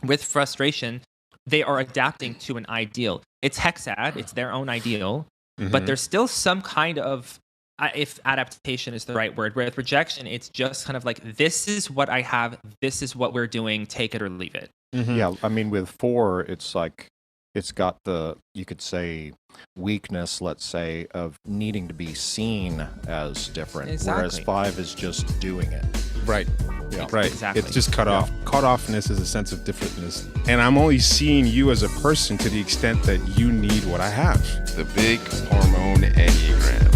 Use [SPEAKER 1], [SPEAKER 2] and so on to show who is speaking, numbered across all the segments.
[SPEAKER 1] with frustration, they are adapting to an ideal. It's hexad, it's their own ideal, but there's still some kind of, if adaptation is the right word, with rejection, it's just kind of like, this is what I have, this is what we're doing, take it or leave it.
[SPEAKER 2] Yeah, I mean, with 4, it's like, it's got the, you could say, weakness, let's say, of needing to be seen as different, whereas 5 is just doing it.
[SPEAKER 3] Right.
[SPEAKER 2] Yeah.
[SPEAKER 3] Right.
[SPEAKER 1] Exactly.
[SPEAKER 3] It's just cut off. Cut-offness is a sense of differentness. And I'm only seeing you as a person to the extent that you need what I have.
[SPEAKER 4] The Big Hormone Enneagram.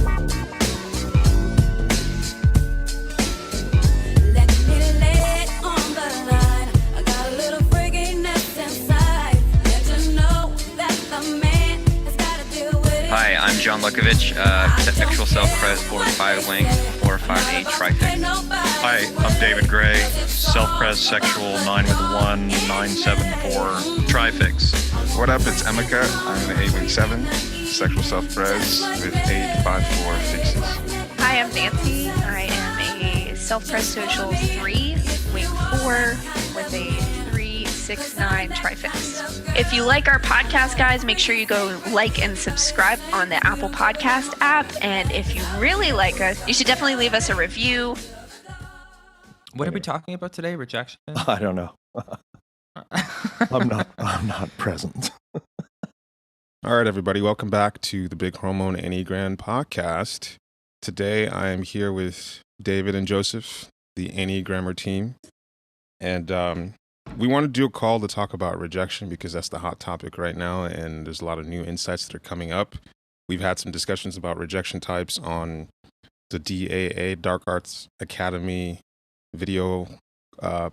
[SPEAKER 5] Hi, I'm John Lukovich, sexual self-pres 4-5 link 458 trifix.
[SPEAKER 6] Hi, I'm David Gray, self-pres sexual 9 with 1 974 trifix.
[SPEAKER 4] What up, it's Emeka. I'm an 8-7, sexual self-pres with 854 fixes.
[SPEAKER 7] Hi, I'm Nancy. I am a self-pres social 3, wing 4, with a 369 trifix. If you like our podcast, guys, make sure you go like and subscribe on the Apple Podcast app. And if you really like us, you should definitely leave us a review.
[SPEAKER 1] What are we talking about today? Rejection?
[SPEAKER 2] I don't know. I'm not present.
[SPEAKER 3] All right, everybody. Welcome back to the Big Hormone Enneagram podcast. Today, I am here with David and Joseph, the Enneagrammer team. And we want to do a call to talk about rejection because that's the hot topic right now, and there's a lot of new insights that are coming up. We've had some discussions about rejection types on the DAA, Dark Arts Academy video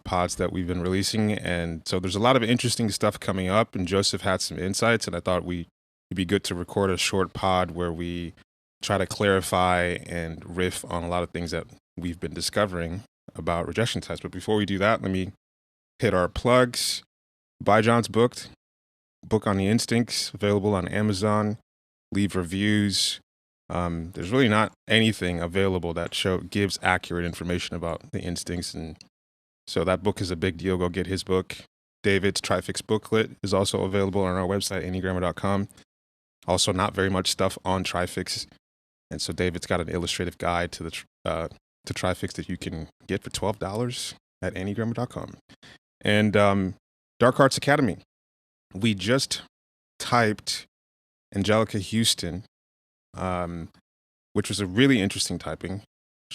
[SPEAKER 3] pods that we've been releasing, and so there's a lot of interesting stuff coming up, and Joseph had some insights, and I thought it'd be good to record a short pod where we try to clarify and riff on a lot of things that we've been discovering about rejection types. But before we do that, let me hit our plugs. Buy John's book on the instincts, available on Amazon. Leave reviews. There's really not anything available that gives accurate information about the instincts, and so that book is a big deal. Go get his book. David's Trifix booklet is also available on our website, Enneagrammer.com. Also, not very much stuff on Trifix, and so David's got an illustrative guide to the to Trifix that you can get for $12 at Enneagrammer.com. And Dark Arts Academy. We just typed Angelica Houston, which was a really interesting typing.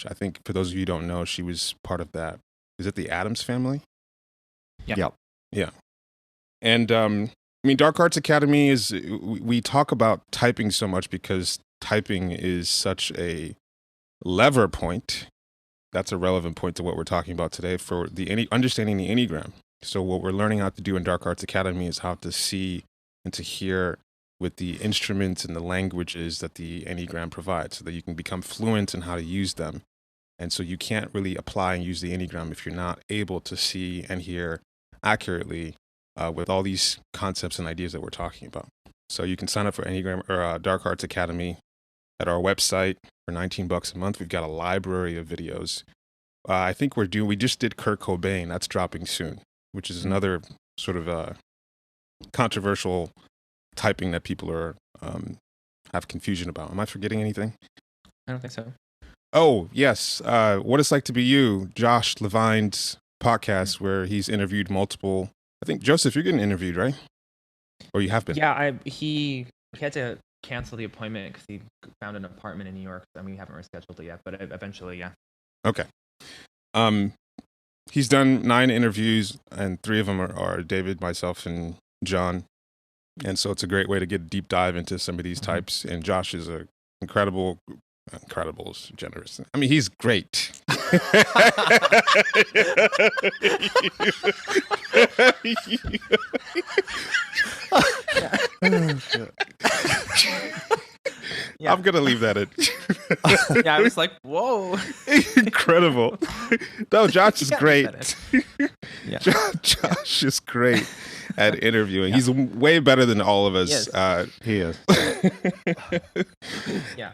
[SPEAKER 3] I think for those of you who don't know, she was part of that. Is it the Addams family?
[SPEAKER 1] Yeah.
[SPEAKER 3] Yeah. And I mean, Dark Arts Academy is, we talk about typing so much because typing is such a lever point. That's a relevant point to what we're talking about today for understanding the Enneagram. So what we're learning how to do in Dark Arts Academy is how to see and to hear with the instruments and the languages that the Enneagram provides so that you can become fluent in how to use them. And so you can't really apply and use the Enneagram if you're not able to see and hear accurately with all these concepts and ideas that we're talking about. So you can sign up for Enneagram or Dark Arts Academy at our website for $19 a month. We've got a library of videos. I think we just did Kurt Cobain. That's dropping soon, which is another sort of controversial typing that people are have confusion about. Am I forgetting anything?
[SPEAKER 1] I don't think so.
[SPEAKER 3] Oh, yes. What It's Like to Be You, Josh Levine's podcast where he's interviewed multiple. I think, Joseph, you're getting interviewed, right? Or you have been?
[SPEAKER 1] Yeah, he had to cancel the appointment because he found an apartment in New York, and we haven't rescheduled it yet, but eventually, yeah.
[SPEAKER 3] Okay. He's done 9 interviews, and 3 of them are David, myself, and John. And so it's a great way to get a deep dive into some of these types. And Josh is a incredible is generous. I mean, he's great.
[SPEAKER 1] Yeah.
[SPEAKER 3] I'm going to leave that in.
[SPEAKER 1] Yeah, I was like, whoa.
[SPEAKER 3] Incredible. No, Josh is great.
[SPEAKER 1] Yeah.
[SPEAKER 3] Josh is great at interviewing. Yeah. He's way better than all of us.
[SPEAKER 1] Yes.
[SPEAKER 2] He is.
[SPEAKER 1] Yeah.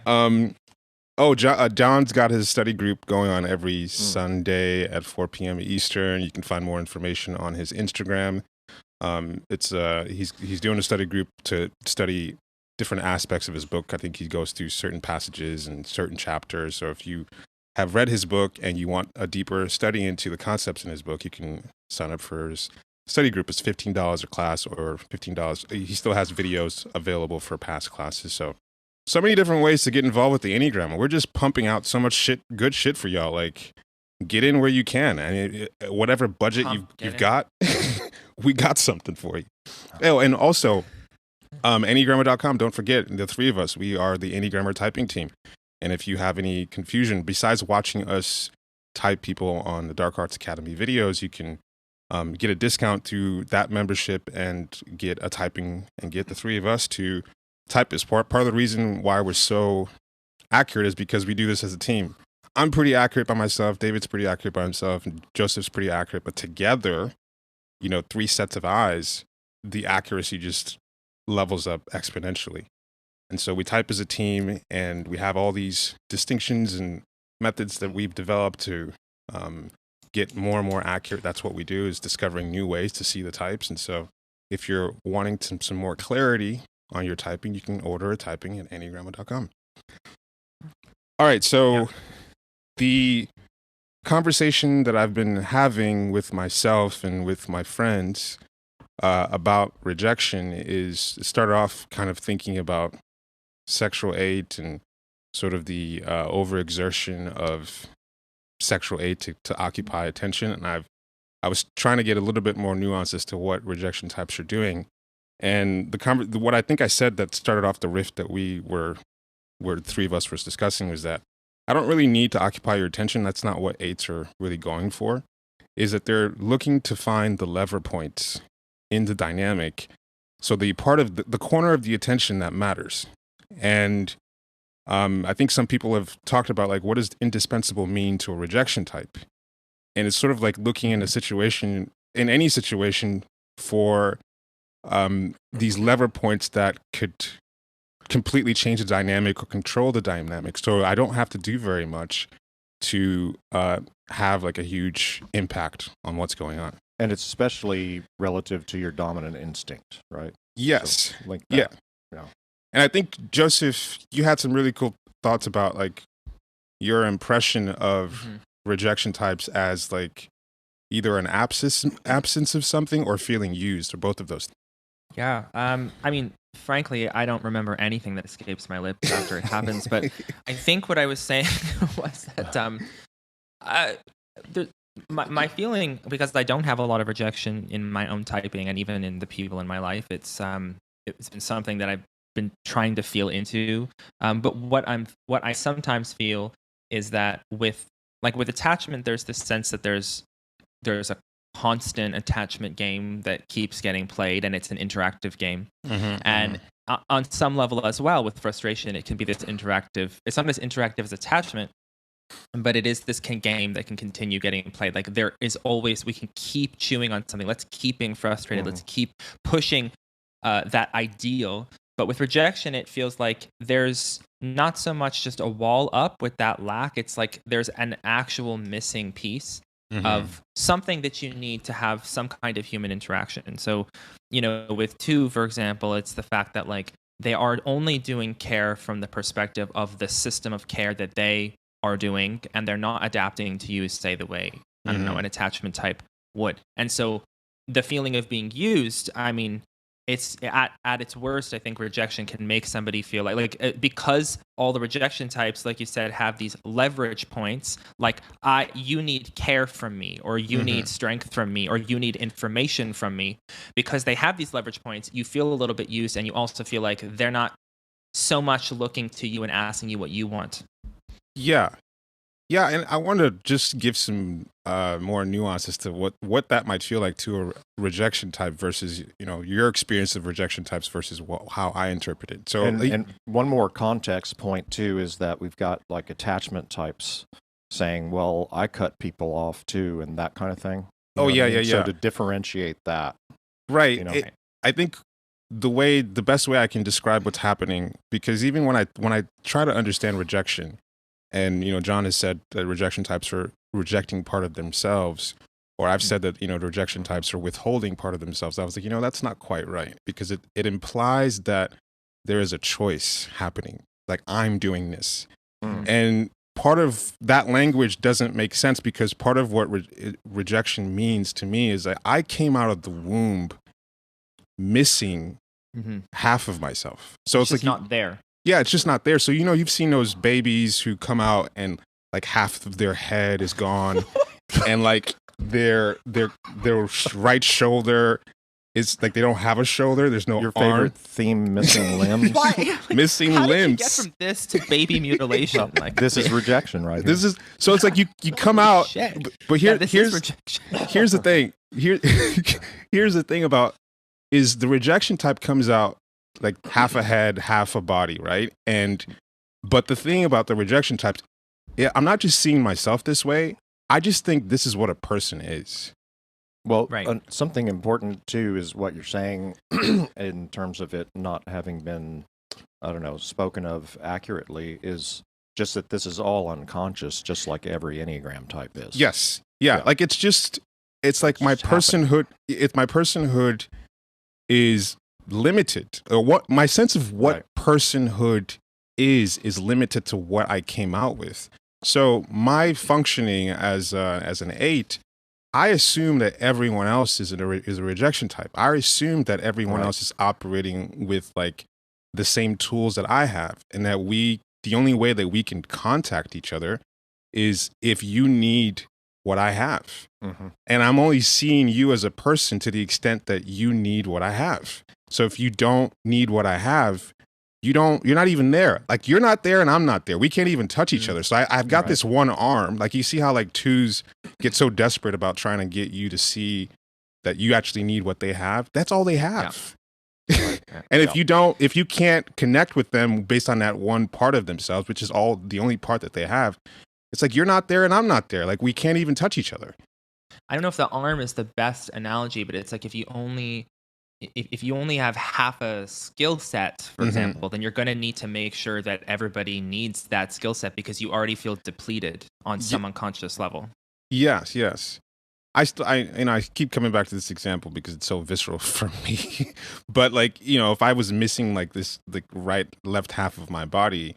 [SPEAKER 3] John's got his study group going on every Sunday at 4 p.m. Eastern. You can find more information on his Instagram. It's he's doing a study group to study different aspects of his book. I think he goes through certain passages and certain chapters. So if you have read his book and you want a deeper study into the concepts in his book, you can sign up for his study group. It's $15 a class, or $15. He still has videos available for past classes. So many different ways to get involved with the Enneagram. We're just pumping out so much good shit for y'all. Like, get in where you can. I mean, whatever budget you've got, we got something for you. Oh, and also, Enneagrammer.com. Don't forget, the three of us, we are the Enneagrammer typing team. And if you have any confusion, besides watching us type people on the Dark Arts Academy videos, you can get a discount through that membership and get a typing, and get the three of us to type this. Part of the reason why we're so accurate is because we do this as a team. I'm pretty accurate by myself. David's pretty accurate by himself. And Joseph's pretty accurate. But together, three sets of eyes, the accuracy just levels up exponentially. And so we type as a team, and we have all these distinctions and methods that we've developed to get more and more accurate. That's what we do, is discovering new ways to see the types. And so if you're wanting some more clarity on your typing, you can order a typing at Enneagrammer.com. All right, so the conversation that I've been having with myself and with my friends about rejection is started off kind of thinking about sexual aid and sort of the overexertion of sexual aid to occupy attention. And I was trying to get a little bit more nuance as to what rejection types are doing. And what I think I said that started off the rift that where the three of us was discussing, was that I don't really need to occupy your attention. That's not what eights are really going for. Is that they're looking to find the lever points in the dynamic. So the part of the corner of the attention that matters. And I think some people have talked about, like, what does indispensable mean to a rejection type? And it's sort of like looking in in any situation for these lever points that could completely change the dynamic or control the dynamic. So I don't have to do very much to have like a huge impact on what's going on.
[SPEAKER 2] And it's especially relative to your dominant instinct, right?
[SPEAKER 3] Yes.
[SPEAKER 2] So, like that.
[SPEAKER 3] Yeah. And I think, Joseph, you had some really cool thoughts about, like, your impression of rejection types as, like, either an absence of something or feeling used, or both of those things.
[SPEAKER 1] Yeah. I mean, frankly, I don't remember anything that escapes my lips after it happens. But I think what I was saying was that my feeling, because I don't have a lot of rejection in my own typing and even in the people in my life, it's been something that I've been trying to feel into. But what I sometimes feel is that with attachment, there's this sense that there's a constant attachment game that keeps getting played, and it's an interactive game. And on some level as well, with frustration, it can be this interactive. It's not as interactive as attachment, but it is this game that can continue getting played. Like, there is always, we can keep chewing on something. Let's keep being frustrated. Let's keep pushing that ideal. But with rejection, it feels like there's not so much just a wall up with that lack. It's like there's an actual missing piece of something that you need to have some kind of human interaction. So, with two, for example, it's the fact that, like, they are only doing care from the perspective of the system of care that they are doing, and they're not adapting to you, say, the way, I don't know, an attachment type would. And so the feeling of being used, I mean, it's at its worst, I think rejection can make somebody feel like because all the rejection types, like you said, have these leverage points, like you need care from me, or you need strength from me, or you need information from me. Because they have these leverage points, you feel a little bit used, and you also feel like they're not so much looking to you and asking you what you want.
[SPEAKER 3] Yeah. Yeah, and I want to just give some more nuance as to what that might feel like to a rejection type versus, your experience of rejection types versus how I interpret it. So,
[SPEAKER 2] and one more context point too is that we've got, like, attachment types saying, "Well, I cut people off too," and that kind of thing.
[SPEAKER 3] Yeah.
[SPEAKER 2] So to differentiate that,
[SPEAKER 3] right? I think the best way I can describe what's happening, because even when I try to understand rejection. And, John has said that rejection types are rejecting part of themselves. or I've said that, the rejection types are withholding part of themselves. I was like, that's not quite right, because it implies that there is a choice happening. Like, I'm doing this. And part of that language doesn't make sense, because part of what rejection means to me is that I came out of the womb missing half of myself. So it's like
[SPEAKER 1] not there.
[SPEAKER 3] Yeah, it's just not there. So, you've seen those babies who come out and like half of their head is gone and like their right shoulder is like they don't have a shoulder. There's no
[SPEAKER 2] Your
[SPEAKER 3] arm.
[SPEAKER 2] favorite theme, missing limbs.
[SPEAKER 3] Missing
[SPEAKER 1] How
[SPEAKER 3] limbs.
[SPEAKER 1] did you get from this to baby mutilation? Like,
[SPEAKER 2] This is rejection, right?
[SPEAKER 3] This is so it's like you come out,
[SPEAKER 1] shit.
[SPEAKER 3] but
[SPEAKER 1] Yeah, this is
[SPEAKER 3] here's
[SPEAKER 1] rejection.
[SPEAKER 3] here's the thing. Here's the thing about is the rejection type comes out like half a head, half a body, right? But the thing about the rejection types, I'm not just seeing myself this way. I just think this is what a person is.
[SPEAKER 2] Well,
[SPEAKER 1] Right.
[SPEAKER 2] Something important too is what you're saying in terms of it not having been, I don't know, spoken of accurately, is just that this is all unconscious, just like every Enneagram type is.
[SPEAKER 3] Yes. Yeah. Like it's like my
[SPEAKER 2] just happening.
[SPEAKER 3] personhood. My personhood is limited, or what my sense of what
[SPEAKER 2] Right.
[SPEAKER 3] personhood is limited to what I came out with. So my functioning as an 8, I assume that everyone else is a rejection type. I assume that everyone
[SPEAKER 2] Right.
[SPEAKER 3] else is operating with like the same tools that I have, and that the only way that we can contact each other is if you need what I have.
[SPEAKER 2] Mhm.
[SPEAKER 3] And I'm only seeing you as a person to the extent that you need what I have. So if you don't need what I have, you're not even there. Like you're not there and I'm not there. We can't even touch each other. So I've got
[SPEAKER 2] Right.
[SPEAKER 3] this one arm. Like you see how like 2s get so desperate about trying to get you to see that you actually need what they have. That's all they have. And if you can't connect with them based on that one part of themselves, which is the only part that they have, it's like you're not there and I'm not there. Like we can't even touch each other.
[SPEAKER 1] I don't know if the arm is the best analogy, but it's like if you only have half a skill set, for example, then you're going to need to make sure that everybody needs that skill set because you already feel depleted on some unconscious level.
[SPEAKER 3] Yes. I keep coming back to this example because it's so visceral for me. But like, if I was missing like this, like left half of my body,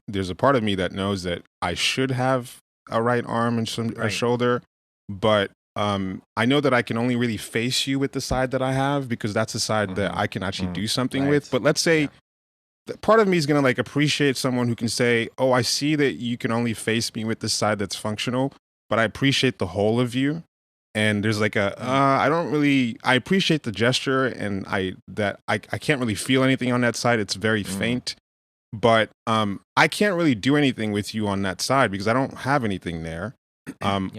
[SPEAKER 3] there's a part of me that knows that I should have a right arm and a shoulder, but I know that I can only really face you with the side that I have because that's the side that I can actually do something with. But let's say part of me is going to like appreciate someone who can say, oh, I see that you can only face me with the side that's functional, but I appreciate the whole of you. And there's like I appreciate the gesture and I can't really feel anything on that side. It's very faint, but I can't really do anything with you on that side because I don't have anything there.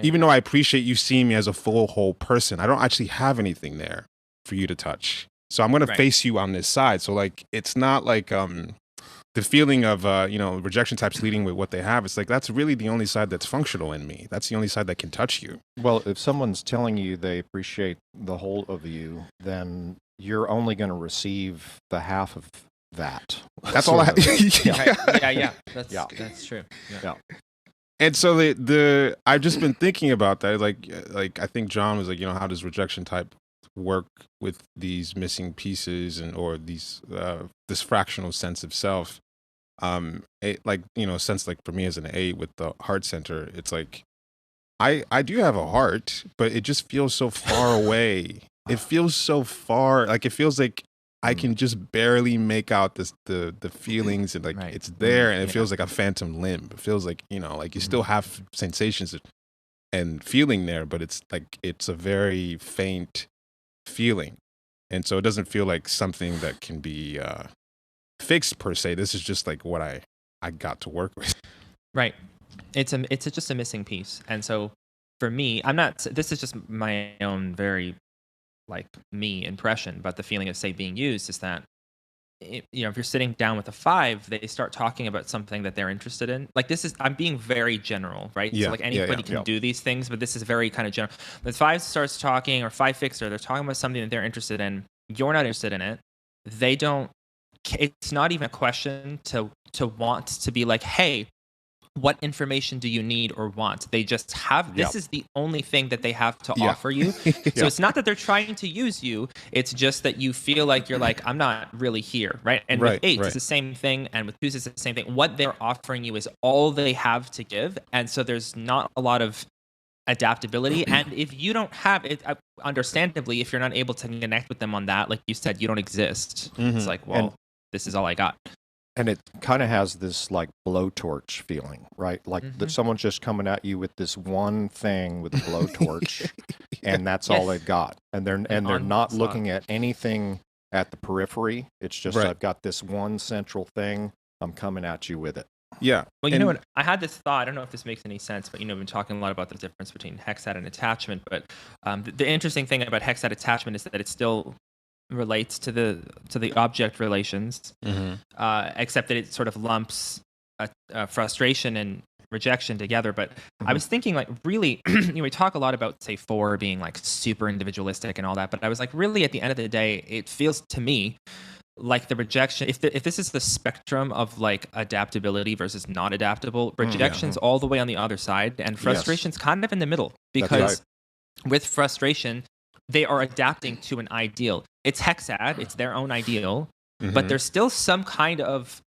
[SPEAKER 3] Even though I appreciate you seeing me as a full whole person, I don't actually have anything there for you to touch. So I'm going to face you on this side. So like, it's not like the feeling of, rejection types leading with what they have. It's like, that's really the only side that's functional in me. That's the only side that can touch you.
[SPEAKER 2] Well, if someone's telling you they appreciate the whole of you, then you're only going to receive the half of that.
[SPEAKER 3] That's all I have.
[SPEAKER 1] Yeah. That's true. Yeah.
[SPEAKER 3] And so I've just been thinking about that. Like I think John was like, how does rejection type work with these missing pieces or these this fractional sense of self? Sense like for me as an 8 with the heart center, it's like I do have a heart, but it just feels so far away. It feels so far. Like it feels like I can just barely make out the feelings and like it's there and it feels like a phantom limb. It feels like, like you still have sensations and feeling there, but it's like it's a very faint feeling. And so it doesn't feel like something that can be fixed per se. This is just like what I got to work with. Right.
[SPEAKER 1] It's just a missing piece. And so for me, this is just my own very like me impression, but the feeling of say being used is that if you're sitting down with a 5, they start talking about something that they're interested in. Like I'm being very general, right? So like anybody can do these things, but this is very kind of general. The 5 starts talking, or 5 fixer, they're talking about something that they're interested in. You're not interested in it. They don't. It's not even a question to want to be like, hey, what information do you need or want? They just have, this is the only thing that they have to offer you. So it's not that they're trying to use you. It's just that you feel like you're like, I'm not really here, right? And with 8, it's the same thing. And with 2s, it's the same thing. What they're offering you is all they have to give. And so there's not a lot of adaptability. And if you don't have it, understandably, if you're not able to connect with them on that, like you said, you don't exist. It's like, well, this is all I got.
[SPEAKER 2] And it kind of has this like blowtorch feeling, right? Like that someone's just coming at you with this one thing with a blowtorch, and that's all they've got. And they're not looking at anything at the periphery. It's just I've got this one central thing. I'm coming at you with it.
[SPEAKER 3] Yeah.
[SPEAKER 1] Well, you know what? I had this thought. I don't know if this makes any sense, but we've been talking a lot about the difference between hexad and attachment. But the interesting thing about hexad attachment is that it still relates to the object relations, except that it sort of lumps frustration and rejection together. But I was thinking, like, really, we talk a lot about, say, 4 being like super individualistic and all that. But I was like, really, at the end of the day, it feels to me like the rejection, if this is the spectrum of like adaptability versus not adaptable, rejection's all the way on the other side, and frustration's kind of in the middle, because with frustration, they are adapting to an ideal. It's hexad, it's their own ideal, but there's still some kind of,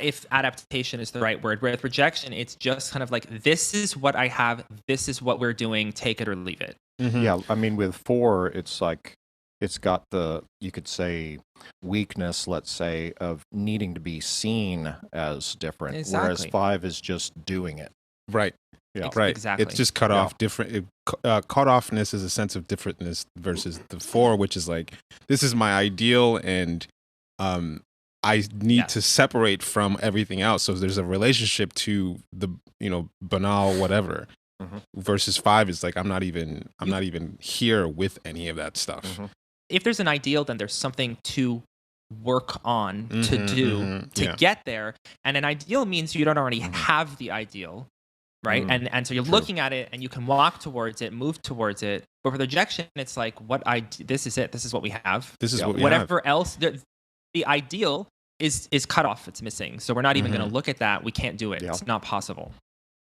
[SPEAKER 1] if adaptation is the right word, with rejection, it's just kind of like, this is what I have, this is what we're doing, take it or leave it.
[SPEAKER 2] Yeah, I mean, with 4, it's like, it's got the, you could say, weakness, let's say, of needing to be seen as different, whereas 5 is just doing it.
[SPEAKER 3] Right.
[SPEAKER 2] Yeah.
[SPEAKER 3] Right.
[SPEAKER 1] Exactly.
[SPEAKER 3] It's just cut off different. Cut-offness is a sense of differentness versus the 4, which is like, this is my ideal, and I need to separate from everything else. So there's a relationship to the, banal whatever. Versus 5 is like, I'm not even here with any of that stuff.
[SPEAKER 1] If there's an ideal, then there's something to work on, to do, to get there. And an ideal means you don't already have the ideal, right? And so you're looking at it, and you can walk towards it, move towards it. But with rejection, it's like, this is it. This is what we have.
[SPEAKER 3] This is what we
[SPEAKER 1] whatever
[SPEAKER 3] have.
[SPEAKER 1] else, the ideal is cut off. It's missing. So we're not even going to look at that. We can't do it. Yeah. It's not possible.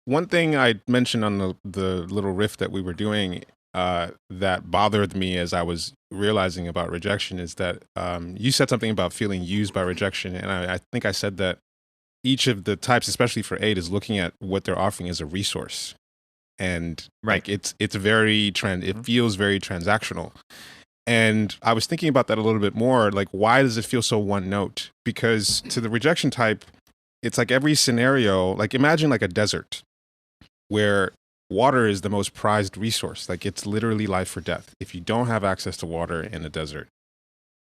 [SPEAKER 3] One thing I mentioned on the little riff that we were doing that bothered me as I was realizing about rejection is that you said something about feeling used by rejection. And I think I said that each of the types, especially for 8, is looking at what they're offering as a resource. And like it's very it feels very transactional. And I was thinking about that a little bit more. Like, why does it feel so one note? Because to the rejection type, it's like every scenario, like imagine like a desert where water is the most prized resource. Like, it's literally life or death. If you don't have access to water in a desert,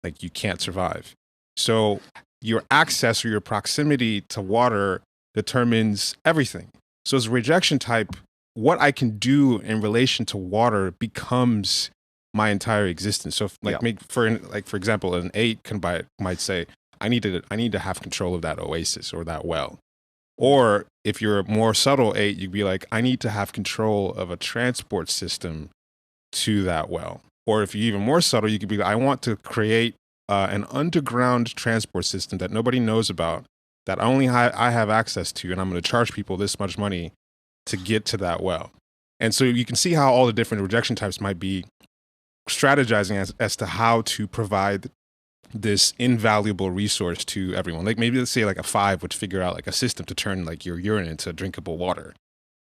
[SPEAKER 3] like, you can't survive. So your access or your proximity to water determines everything. So as a rejection type, what I can do in relation to water becomes my entire existence. So for example, an 8 might say, I need to have control of that oasis or that well. Or if you're a more subtle 8, you'd be like, I need to have control of a transport system to that well. Or if you're even more subtle, you could be like, I want to create an underground transport system that nobody knows about, that only I have access to, and I'm going to charge people this much money to get to that well. And so you can see how all the different rejection types might be strategizing as to how to provide this invaluable resource to everyone. Like, maybe let's say like a 5 would figure out like a system to turn like your urine into drinkable water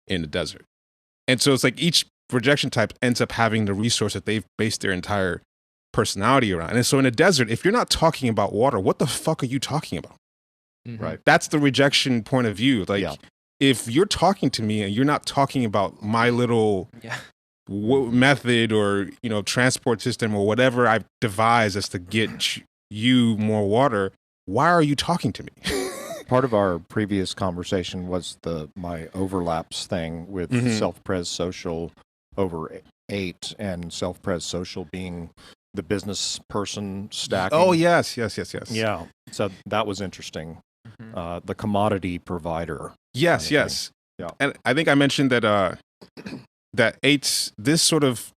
[SPEAKER 3] in the desert. And so it's like each rejection type ends up having the resource that they've based their entire personality around. And so in a desert, if you're not talking about water, what the fuck are you talking about?
[SPEAKER 2] Right.
[SPEAKER 3] That's the rejection point of view. Like, if you're talking to me and you're not talking about my little method or, transport system or whatever I've devised as to get you more water, why are you talking to me?
[SPEAKER 2] Part of our previous conversation was my overlaps thing with self-pres social over 8 and self-pres social being the business person stacking.
[SPEAKER 3] Oh, yes.
[SPEAKER 2] Yeah. So that was interesting. The commodity provider.
[SPEAKER 3] Yes. Yeah. And I think I mentioned that that 8's, this sort of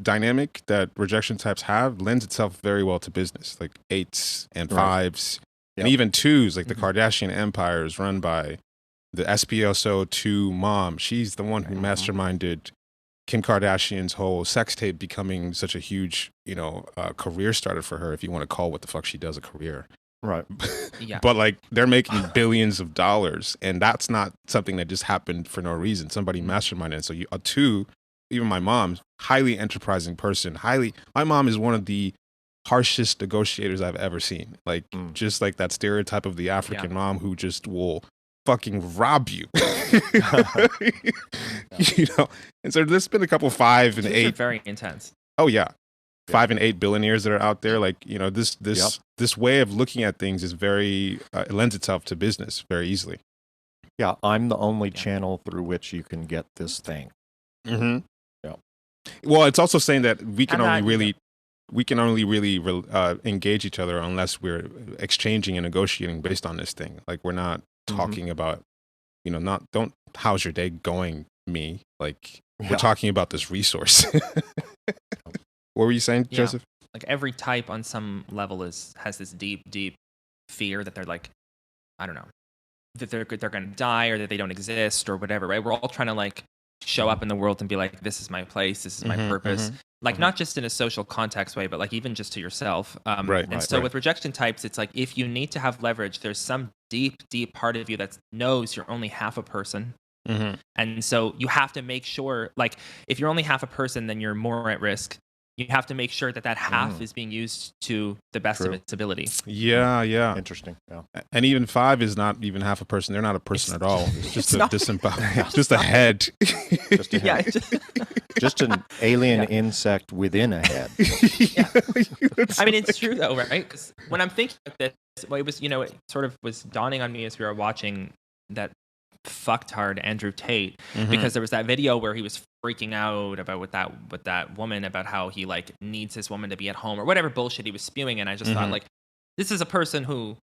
[SPEAKER 3] dynamic that rejection types have lends itself very well to business, like 8's and 5's and even 2's, like the Kardashian empire is run by the SPSO2 mom. She's the one who masterminded Kim Kardashian's whole sex tape becoming such a huge, career starter for her, if you want to call what the fuck she does a career.
[SPEAKER 2] Right.
[SPEAKER 1] Yeah.
[SPEAKER 3] But like they're making billions of dollars, and that's not something that just happened for no reason. Somebody masterminded it. So two, even my mom, highly enterprising person. My mom is one of the harshest negotiators I've ever seen. Like just like that stereotype of the African mom who just will fucking rob you. And so there's been a couple 5 and 8
[SPEAKER 1] very intense.
[SPEAKER 3] Oh yeah. 5 and 8 billionaires that are out there. Like, this way of looking at things is very it lends itself to business very easily.
[SPEAKER 2] Yeah, I'm the only channel through which you can get this thing.
[SPEAKER 3] Mm-hmm. Yeah. Well, it's also saying that we can only really engage each other unless we're exchanging and negotiating based on this thing. Like we're not talking about, how's your day going, me? Like we're talking about this resource. What were you saying, Joseph?
[SPEAKER 1] Like every type on some level has this deep fear that they're like, I don't know, that they're going to die or that they don't exist or whatever, right? We're all trying to like show up in the world and be like, this is my place, this is my purpose. Like not just in a social context way, but like even just to yourself. With rejection types, it's like if you need to have leverage, there's some deep part of you that knows you're only half a person. And so you have to make sure, like if you're only half a person, then you're more at risk. You have to make sure that half is being used to the best of its ability.
[SPEAKER 3] Yeah.
[SPEAKER 2] Interesting. Yeah.
[SPEAKER 3] And even 5 is not even half a person. They're not a person at all. It's just just a head.
[SPEAKER 2] Just a head. Just an alien insect within a head.
[SPEAKER 1] I mean, it's true though, right? Because when I'm thinking of this, it was, it sort of was dawning on me as we were watching that fucktard Andrew Tate, because there was that video where he was freaking out about with that woman about how he like needs his woman to be at home or whatever bullshit he was spewing, and I just thought like, this is a person who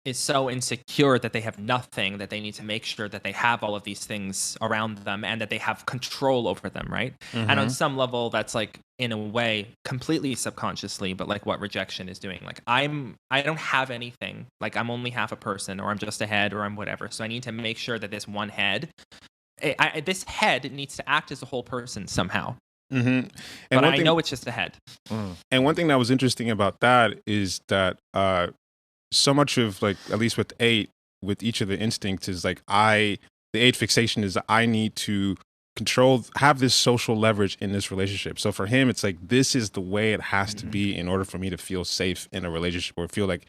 [SPEAKER 1] is so insecure that they have nothing, that they need to make sure that they have all of these things around them and that they have control over them, right? And on some level that's like in a way completely subconsciously, but like what rejection is doing. Like I don't have anything, like I'm only half a person or I'm just a head or I'm whatever, so I need to make sure that this one head, this head needs to act as a whole person somehow.
[SPEAKER 3] And
[SPEAKER 1] but I know it's just a head.
[SPEAKER 3] And one thing that was interesting about that is that so much of like, at least with 8, with each of the instincts is like the 8 fixation is I need to have this social leverage in this relationship. So for him, it's like, this is the way it has to be in order for me to feel safe in a relationship or feel like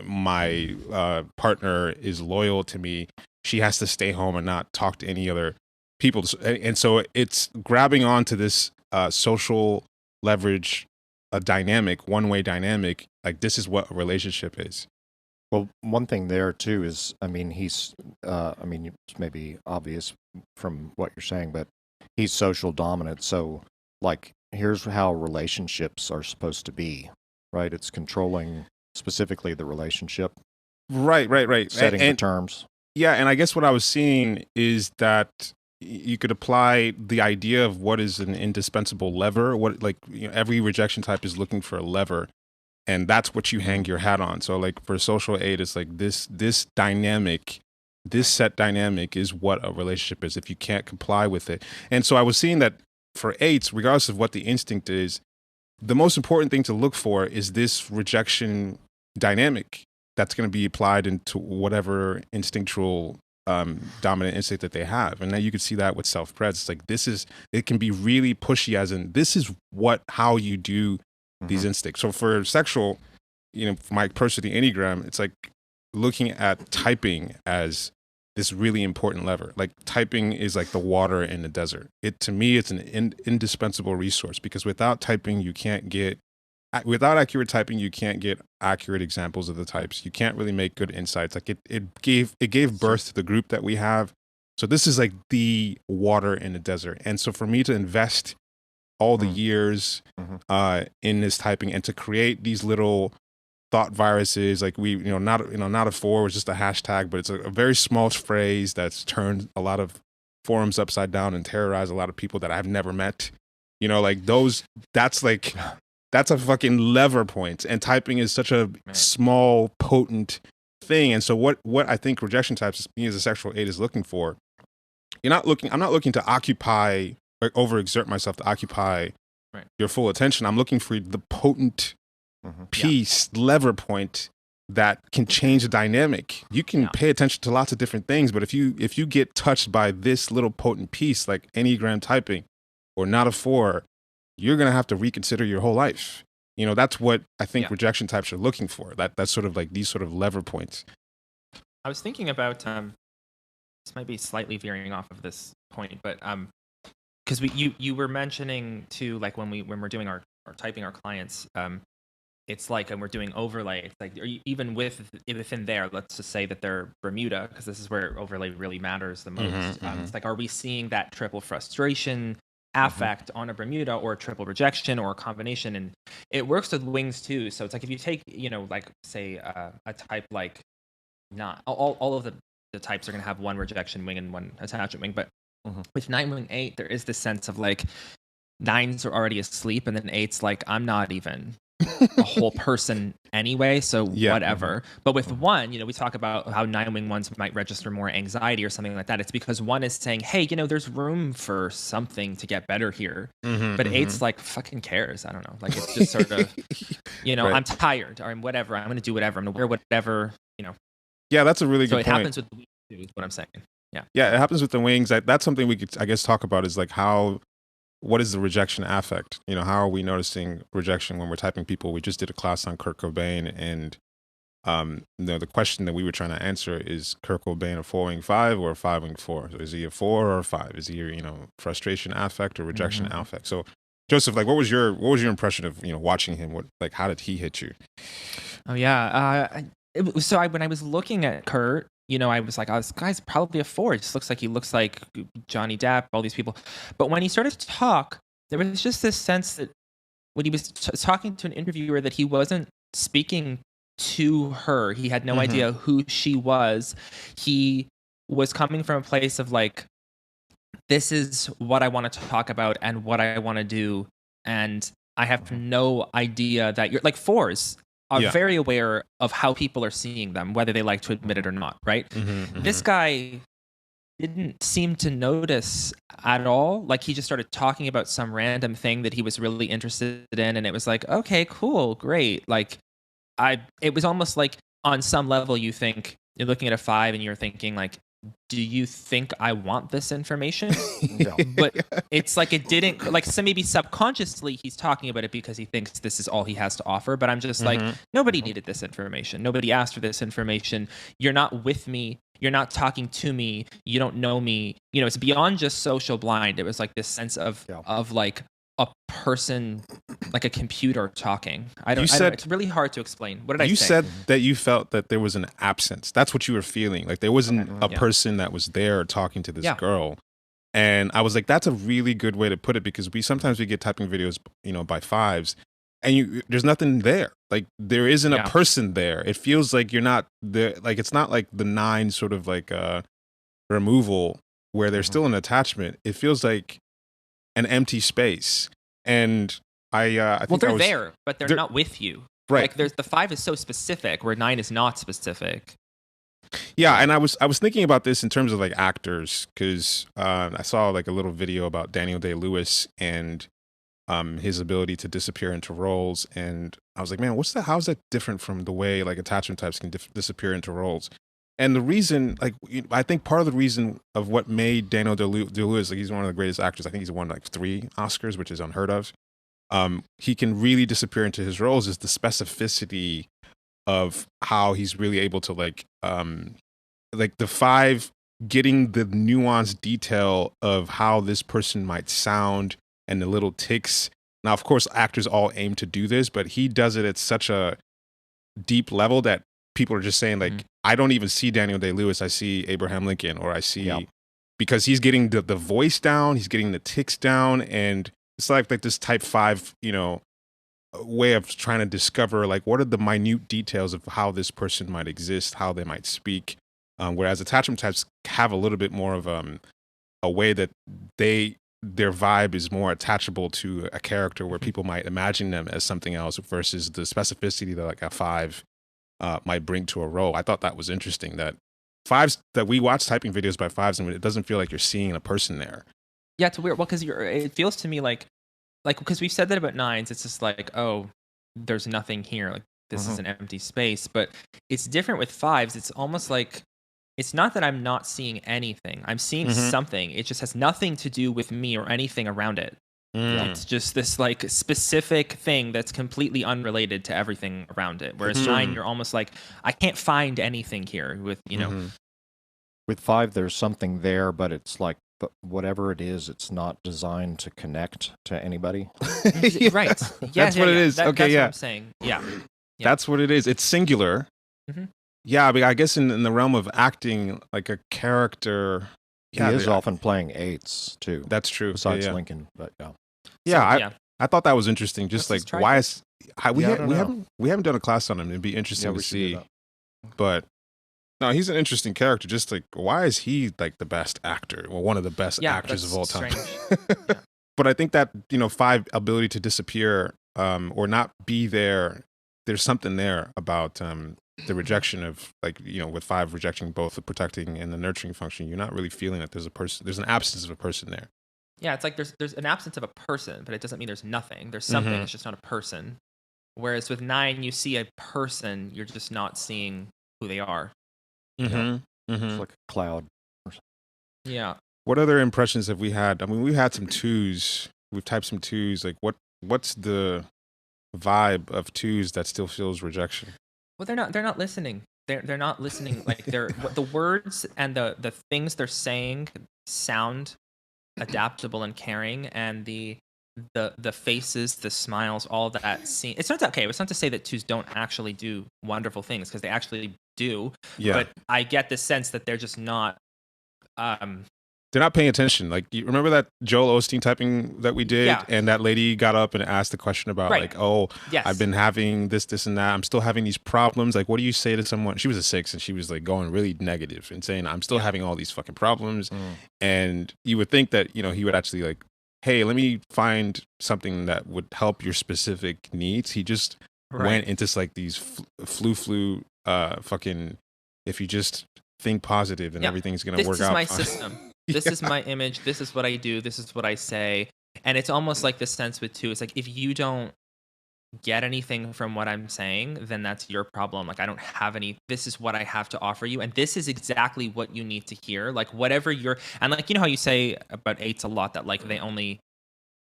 [SPEAKER 3] my partner is loyal to me. She has to stay home and not talk to any other people. And so it's grabbing onto this social leverage, a dynamic, one-way dynamic. Like this is what a relationship is.
[SPEAKER 2] Well, one thing there too is, it's maybe obvious from what you're saying, but he's social dominant. So like, here's how relationships are supposed to be, right? It's controlling specifically the relationship.
[SPEAKER 3] Right.
[SPEAKER 2] Setting the terms.
[SPEAKER 3] Yeah. And I guess what I was seeing is that you could apply the idea of what is an indispensable lever. Every rejection type is looking for a lever. And that's what you hang your hat on. So like for social 8, it's like this dynamic, this set dynamic is what a relationship is if you can't comply with it. And so I was seeing that for 8s, regardless of what the instinct is, the most important thing to look for is this rejection dynamic that's going to be applied into whatever instinctual dominant instinct that they have. And now you can see that with self-pres. It's like, it can be really pushy, as in this is how you do these instincts. So for sexual, for my approach to the Enneagram, it's like looking at typing as this really important lever. Like typing is like the water in the desert. To me, it's an indispensable resource, because without accurate typing, you can't get accurate examples of the types. You can't really make good insights. Like it gave birth to the group that we have. So this is like the water in the desert. And so for me to invest all the years in this typing and to create these little thought viruses, like not a 4 was just a hashtag, but it's a very small phrase that's turned a lot of forums upside down and terrorized a lot of people that I've never met. That's a fucking lever point. And typing is such a small, potent thing. And so what I think rejection types, me as a sexual 8, is looking for, I'm not looking to occupy or overexert myself to occupy your full attention. I'm looking for the potent piece, lever point that can change the dynamic. You can pay attention to lots of different things, but if you get touched by this little potent piece, like Enneagram typing or not a 4, you're going to have to reconsider your whole life. You know, that's what I think rejection types are looking for. That's sort of like these sort of lever points.
[SPEAKER 1] I was thinking about, this might be slightly veering off of this point, but because you were mentioning too, like when we're doing our typing our clients, it's like, and we're doing overlay. It's like, even within there, let's just say that they're Bermuda, because this is where overlay really matters the most. It's like, are we seeing that triple frustration affect on a Bermuda, or a triple rejection, or a combination? And it works with wings too. So it's like, if you take, like say a type like, not all of the types are going to have one rejection wing and one attachment wing, but with 9 wing 8, there is this sense of like 9s are already asleep, and then 8's like, I'm not even a whole person anyway, so whatever. But with 1, we talk about how 9 wing 1s might register more anxiety or something like that. It's because 1 is saying, hey, there's room for something to get better here. But 8's like, fucking cares. I don't know. Like, it's just sort of, I'm tired, or whatever. I'm going to do whatever. I'm going to wear whatever,
[SPEAKER 3] Yeah, that's a really good point.
[SPEAKER 1] So it happens with the wings too, is what I'm saying.
[SPEAKER 3] Yeah, it happens with the wings. That's something we could, I guess, talk about, is like what is the rejection affect? How are we noticing rejection when we're typing people? We just did a class on Kurt Cobain, and the question that we were trying to answer is Kurt Cobain a 4 wing 5 or a 5 wing 4? So is he a 4 or a 5? Is he frustration affect or rejection affect? So Joseph, like, what was your impression of watching him? How did he hit you?
[SPEAKER 1] Oh yeah, when I was looking at Kurt, I was like, oh, this guy's probably a 4. It just he looks like Johnny Depp, all these people. But when he started to talk, there was just this sense that when he was talking to an interviewer, that he wasn't speaking to her. He had no idea who she was. He was coming from a place of like, this is what I want to talk about and what I want to do. And I have no idea that you're like 4s. Are very aware of how people are seeing them, whether they like to admit it or not, right? This guy didn't seem to notice at all. Like, he just started talking about some random thing that he was really interested in, and it was like, okay, cool, great. Like, it was almost like, on some level, you're looking at a 5 and you're thinking like, do you think I want this information? But it's like, it didn't, like, so maybe subconsciously he's talking about it because he thinks this is all he has to offer. But I'm just like, nobody needed this information. Nobody asked for this information. You're not with me. You're not talking to me. You don't know me. It's beyond just social blind. It was like this sense of like a person, like a computer talking. I don't know. It's really hard to explain. What did I say?
[SPEAKER 3] You said that you felt that there was an absence. That's what you were feeling. Like, there wasn't a person that was there talking to this girl. And I was like, that's a really good way to put it, because sometimes we get typing videos, by 5s, and there's nothing there. Like, there isn't a person there. It feels like you're not there. Like, it's not like the 9 sort of like removal where there's still an attachment. It feels like an empty space. And I think
[SPEAKER 1] they're there, but they're not with you. Right. Like, the 5 is so specific, where 9 is not specific.
[SPEAKER 3] Yeah, and I was thinking about this in terms of like actors, because I saw like a little video about Daniel Day-Lewis and his ability to disappear into roles, and I was like, man, how's that different from the way like attachment types can disappear into roles? And the reason, like, I think part of the reason of what made Daniel Day-Lewis, like, he's one of the greatest actors. I think he's won like 3 Oscars, which is unheard of. He can really disappear into his roles, is the specificity of how he's really able to like the 5 getting the nuanced detail of how this person might sound and the little ticks. Now, of course, actors all aim to do this, but he does it at such a deep level that people are just saying like, I don't even see Daniel Day-Lewis. I see Abraham Lincoln, or I see, because he's getting the voice down, he's getting the ticks down, and it's like this type 5, way of trying to discover like, what are the minute details of how this person might exist, how they might speak. Whereas attachment types have a little bit more of a way that their vibe is more attachable to a character, where people might imagine them as something else, versus the specificity that like a 5 might bring to a role. I thought that was interesting that fives, that we watch typing videos by fives and it doesn't feel like you're seeing a person there.
[SPEAKER 1] Yeah, it's weird. Well, because it feels to me like because we've said that about nines, it's just like, oh, there's nothing here. Like this is an empty space. But it's different with fives. It's almost like it's not that I'm not seeing anything. I'm seeing something. It just has nothing to do with me or anything around it. It's just this like specific thing that's completely unrelated to everything around it. Whereas nine, you're almost like, I can't find anything here with, you know.
[SPEAKER 2] With five, there's something there, but it's like, whatever it is, it's not designed to connect to anybody.
[SPEAKER 1] Right.
[SPEAKER 3] That's what it is.
[SPEAKER 1] That's
[SPEAKER 3] what
[SPEAKER 1] I'm saying. Yeah.
[SPEAKER 3] That's what it is. It's singular. Yeah, I mean, I guess in the realm of acting like a character,
[SPEAKER 2] he is often playing eights too.
[SPEAKER 3] That's true.
[SPEAKER 2] Besides Lincoln, but
[SPEAKER 3] I thought that was interesting. Just
[SPEAKER 1] What's
[SPEAKER 3] like why is we haven't done a class on him. It'd be interesting to see. But no, he's an interesting character. Just like why is he like the best actor? Well, one of the best actors of all time. But I think that five ability to disappear or not be there. There's something there about the rejection of with five rejecting both the protecting and the nurturing function. You're not really feeling that there's a person. There's an absence of a person there.
[SPEAKER 1] Yeah, it's like there's an absence of a person, but it doesn't mean there's nothing. There's something. It's just not a person. Whereas with nine, you see a person. You're just not seeing who they are.
[SPEAKER 2] It's like a cloud.
[SPEAKER 1] Yeah.
[SPEAKER 3] What other impressions have we had? I mean, we've had some twos. We've typed some twos. Like what's the vibe of twos that still feels rejection?
[SPEAKER 1] Well, they're not listening. They're not listening. Like the words and the things they're saying sound adaptable and caring, and the faces, the smiles, all that scene. It's not okay. It's not to say that twos don't actually do wonderful things, because they actually do. Yeah. But I get the sense that they're just not.
[SPEAKER 3] They're not paying attention. Like, you remember that Joel Osteen typing that we did? Yeah. And that lady got up and asked the question about like, oh, yes, I've been having this and that. I'm still having these problems. Like, what do you say to someone? She was a 6 and she was like going really negative and saying, I'm still having all these fucking problems. And you would think that, he would actually like, hey, let me find something that would help your specific needs. He just went into like these flu fucking, if you just think positive and everything's going to work out.
[SPEAKER 1] This is my system. This is my image. This is what I do. This is what I say. And it's almost like the sense with two. It's like, if you don't get anything from what I'm saying, then that's your problem. Like, I don't have any. This is what I have to offer you. And this is exactly what you need to hear. Like, whatever you're. And like, how you say about eights a lot that like you've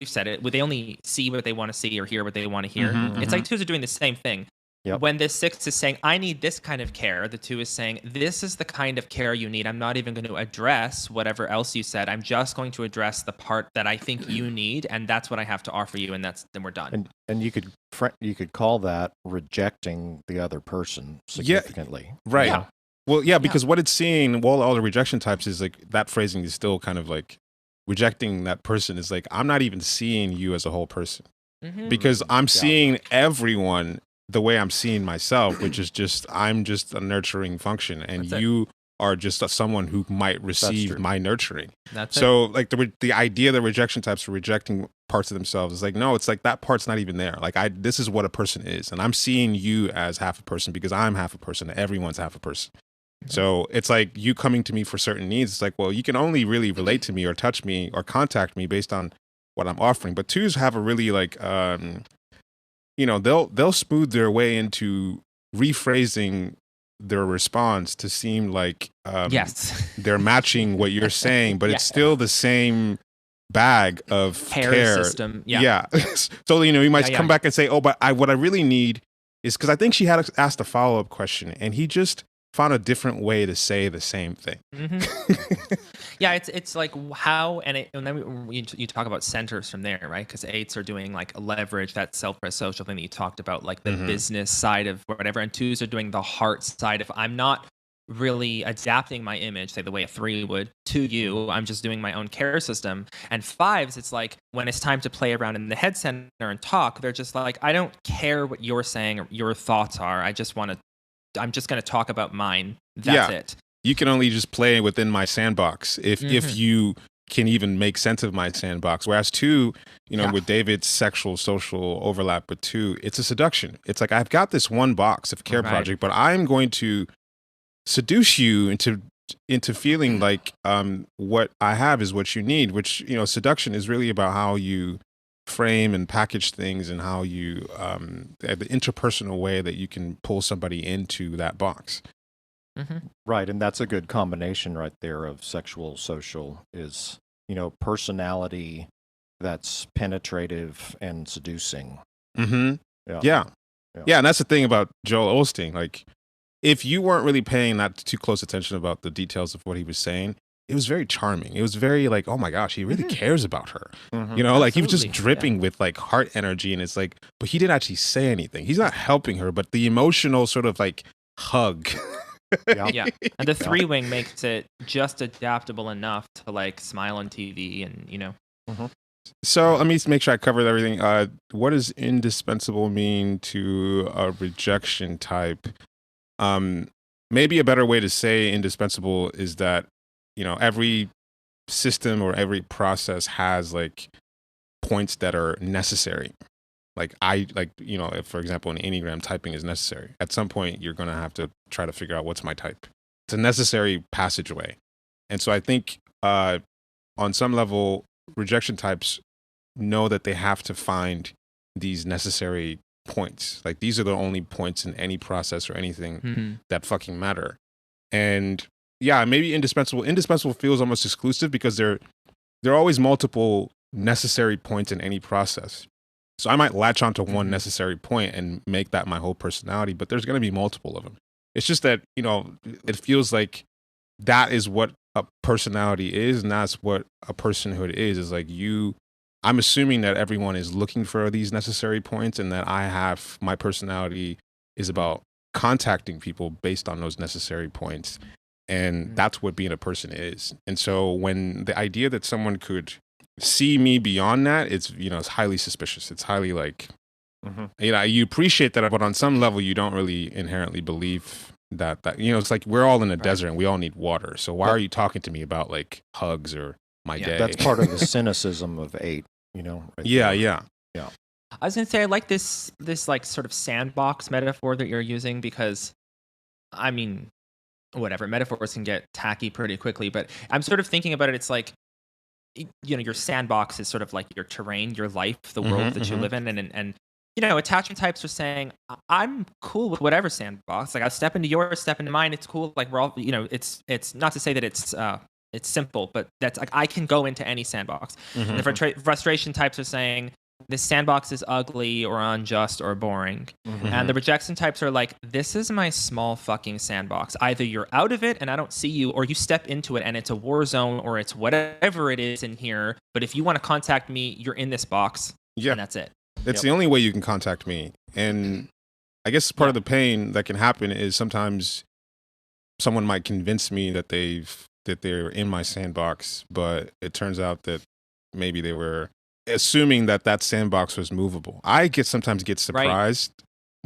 [SPEAKER 1] said it, they only see what they want to see or hear what they want to hear. It's like twos are doing the same thing. Yep. When the 6 is saying, I need this kind of care, the 2 is saying, this is the kind of care you need. I'm not even going to address whatever else you said. I'm just going to address the part that I think you need, and that's what I have to offer you, and then we're done.
[SPEAKER 2] And you could call that rejecting the other person significantly.
[SPEAKER 3] Yeah, right. Yeah. Well, yeah, because what it's seeing, all the rejection types is like, that phrasing is still kind of like, rejecting that person is like, I'm not even seeing you as a whole person. Because I'm seeing everyone the way I'm seeing myself, which is just, I'm just a nurturing function, and you are just someone who might receive my nurturing. So like the idea that rejection types are rejecting parts of themselves is like, no, it's like that part's not even there. Like this is what a person is, and I'm seeing you as half a person because I'm half a person and everyone's half a person. So it's like you coming to me for certain needs. It's like, well, you can only really relate to me or touch me or contact me based on what I'm offering. But twos have a really like, they'll smooth their way into rephrasing their response to seem like they're matching what you're saying, but it's still the same bag of care
[SPEAKER 1] system.
[SPEAKER 3] So you might come back and say, oh, but what I really need is, because I think she had asked a follow-up question and he just found a different way to say the same thing.
[SPEAKER 1] Yeah, it's like how, and then you talk about centers from there, right? Because eights are doing like leverage, that self-pres social thing that you talked about, like the business side of whatever, and twos are doing the heart side of, I'm not really adapting my image, say the way a 3 would, to you. I'm just doing my own care system. And fives, it's like when it's time to play around in the head center and talk, they're just like, I don't care what you're saying or your thoughts are. I'm just going to talk about mine. That's it.
[SPEAKER 3] You can only just play within my sandbox if you can even make sense of my sandbox. Whereas 2, with David's sexual social overlap with 2, it's a seduction. It's like, I've got this one box of care project, but I'm going to seduce you into feeling like what I have is what you need, which, seduction is really about how you frame and package things and how you the interpersonal way that you can pull somebody into that box.
[SPEAKER 2] Right, and that's a good combination right there of sexual social is, personality that's penetrative and seducing.
[SPEAKER 3] Yeah, and that's the thing about Joel Osteen. Like, if you weren't really paying not too close attention about the details of what he was saying, it was very charming. It was very like, oh my gosh, he really cares about her. Like he was just dripping with like heart energy, and it's like, but he didn't actually say anything. He's not helping her, but the emotional sort of like hug.
[SPEAKER 1] And the 3-wing makes it just adaptable enough to like smile on TV and
[SPEAKER 3] So let me make sure I covered everything. What does indispensable mean to a rejection type? Maybe a better way to say indispensable is that, every system or every process has like points that are necessary. If, for example, an Enneagram, typing is necessary. At some point, you're going to have to try to figure out what's my type. It's a necessary passageway. And so I think on some level, rejection types know that they have to find these necessary points. Like, these are the only points in any process or anything that fucking matter. And yeah, maybe indispensable. Indispensable feels almost exclusive because there are always multiple necessary points in any process. So I might latch onto one necessary point and make that my whole personality, but there's going to be multiple of them. It's just that, it feels like that is what a personality is, and that's what a personhood is like I'm assuming that everyone is looking for these necessary points, and that my personality is about contacting people based on those necessary points. And that's what being a person is. And so when the idea that someone could see me beyond that, it's highly suspicious. It's highly like, you appreciate that, but on some level, you don't really inherently believe that it's like we're all in a desert and we all need water. So why are you talking to me about like hugs or my day?
[SPEAKER 2] That's part of the cynicism of 8, right
[SPEAKER 3] Yeah.
[SPEAKER 1] I was gonna say I like this like sort of sandbox metaphor that you're using, because I mean, whatever, metaphors can get tacky pretty quickly, but I'm sort of thinking about it. It's like, your sandbox is sort of like your terrain, your life, the world that you live in, and attachment types are saying, I'm cool with whatever sandbox. Like, I'll step into yours, step into mine. It's cool. Like, we're all, it's not to say that it's simple, but that's like, I can go into any sandbox. And the frustration types are saying, this sandbox is ugly or unjust or boring. And the rejection types are like, this is my small fucking sandbox. Either you're out of it and I don't see you, or you step into it and it's a war zone, or it's whatever it is in here. But if you want to contact me, you're in this box. And that's it.
[SPEAKER 3] It's the only way you can contact me. And I guess part of the pain that can happen is sometimes someone might convince me that they're in my sandbox, but it turns out that maybe they were assuming that sandbox was movable. I sometimes get surprised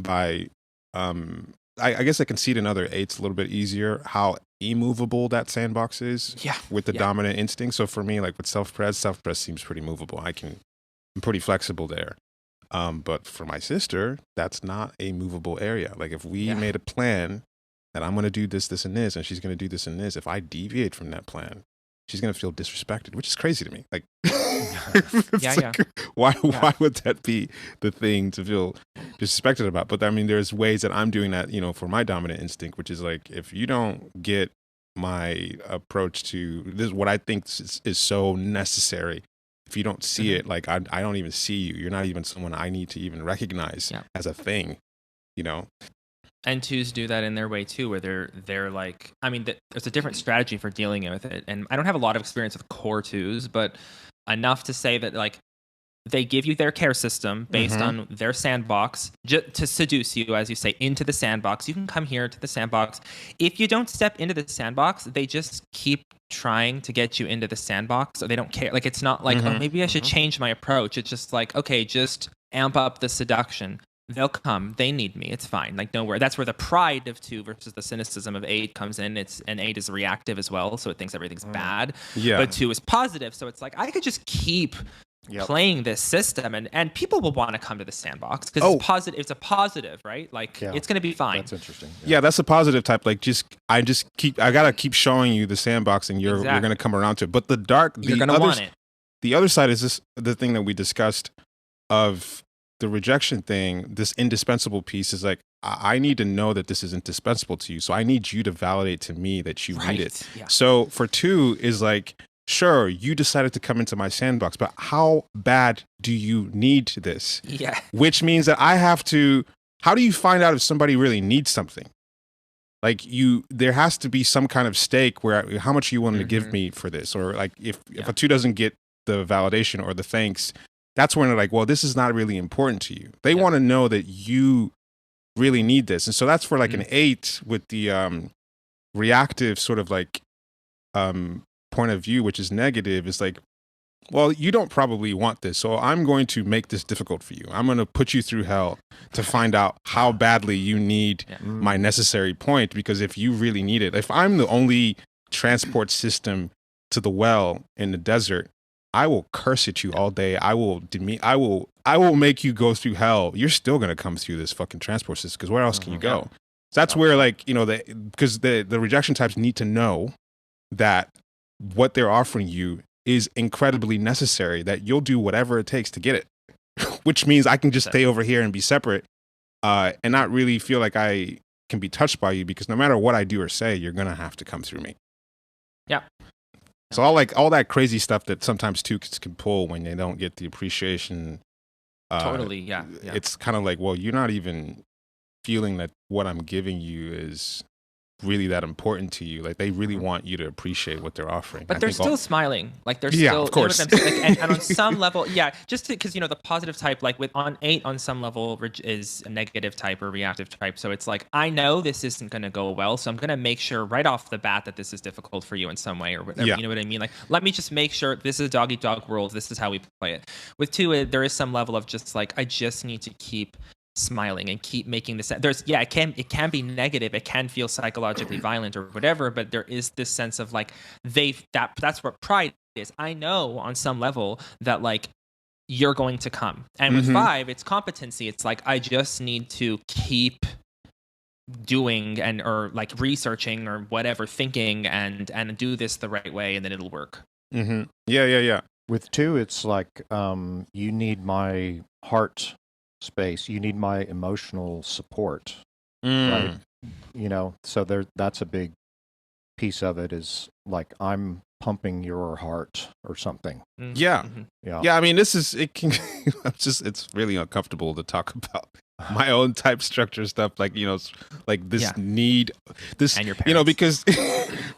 [SPEAKER 3] by I guess I can see it in other 8s a little bit easier how immovable that sandbox is with the dominant instinct. So for me, like with self-pres seems pretty movable. I'm pretty flexible there. But for my sister, that's not a movable area. Like, if we made a plan that I'm going to do this, and this, and she's going to do this and this, if I deviate from that plan, she's going to feel disrespected, which is crazy to me. Like, why would that be the thing to feel disrespected about? But I mean, there's ways that I'm doing that, for my dominant instinct, which is like, if you don't get my approach to this, what I think is so necessary, if you don't see it, like I don't even see you. You're not even someone I need to even recognize as a thing,
[SPEAKER 1] And 2s do that in their way too, where they're like, I mean, there's a different strategy for dealing with it. And I don't have a lot of experience with core 2s, but enough to say that like they give you their care system based on their sandbox to seduce you, as you say, into the sandbox. You can come here to the sandbox. If you don't step into the sandbox, they just keep trying to get you into the sandbox, so they don't care. Like, it's not like, oh, maybe I should change my approach. It's just like, okay, just amp up the seduction. they'll come. They need me. It's fine. Like, don't worry. That's where the pride of 2 versus the cynicism of 8 comes in. And 8 is reactive as well, so it thinks everything's bad.
[SPEAKER 3] Yeah.
[SPEAKER 1] But 2 is positive, so it's like I could just keep playing this system, and people will want to come to the sandbox because it's positive. It's a positive, right? Like it's going to be fine.
[SPEAKER 2] That's interesting.
[SPEAKER 3] Yeah, that's a positive type. Like, I gotta keep showing you the sandbox, and you're going to come around to it. But
[SPEAKER 1] you're going to want it.
[SPEAKER 3] The other side is the thing that we discussed of the rejection thing. This indispensable piece is like, I need to know that this is indispensable to you. So I need you to validate to me that you need it.
[SPEAKER 1] Yeah.
[SPEAKER 3] So for 2 is like, sure, you decided to come into my sandbox, but how bad do you need this?
[SPEAKER 1] Yeah.
[SPEAKER 3] Which means that I have to, how do you find out if somebody really needs something? Like there has to be some kind of stake where how much you willing to give me for this? Or like if a 2 doesn't get the validation or the thanks, that's when they're like, well, this is not really important to you. They want to know that you really need this. And so that's for like an 8 with the reactive sort of like point of view, which is negative, is like, well, you don't probably want this, so I'm going to make this difficult for you. I'm going to put you through hell to find out how badly you need my necessary point, because if you really need it, if I'm the only transport system to the well in the desert, I will curse at you all day. I will make you go through hell. You're still going to come through this fucking transport system, because where else can you go? So that's where, like, because the rejection types need to know that what they're offering you is incredibly necessary, that you'll do whatever it takes to get it, which means I can just stay over here and be separate and not really feel like I can be touched by you, because no matter what I do or say, you're going to have to come through me.
[SPEAKER 1] Yeah.
[SPEAKER 3] So all that crazy stuff that sometimes 2 can pull when they don't get the appreciation.
[SPEAKER 1] Totally, yeah.
[SPEAKER 3] It's kind of like, well, you're not even feeling that what I'm giving you is really that important to you. Like, they really want you to appreciate what they're offering.
[SPEAKER 1] But they're still smiling. Like, they're still,
[SPEAKER 3] of course.
[SPEAKER 1] and on some level, just because, the positive type, like on 8 on some level is a negative type or reactive type. So it's like, I know this isn't going to go well, so I'm going to make sure right off the bat that this is difficult for you in some way or whatever. You know what I mean? Like, let me just make sure this is a dog-eat-dog world. This is how we play it. With 2, there is some level of just like, I just need to keep smiling and keep making this. It can be negative, it can feel psychologically violent or whatever, but there is this sense of like that's what pride is. I know on some level that like you're going to come. And with 5, it's competency. It's like, I just need to keep doing or like researching or whatever, thinking and do this the right way, and then it'll work.
[SPEAKER 3] Yeah.
[SPEAKER 2] With 2, it's like, you need my heart space, you need my emotional support, right? So that's a big piece of it, is like, I'm pumping your heart or something.
[SPEAKER 3] Yeah. I mean, it's really uncomfortable to talk about my own type structure stuff, like, like this need this,
[SPEAKER 1] and your parents.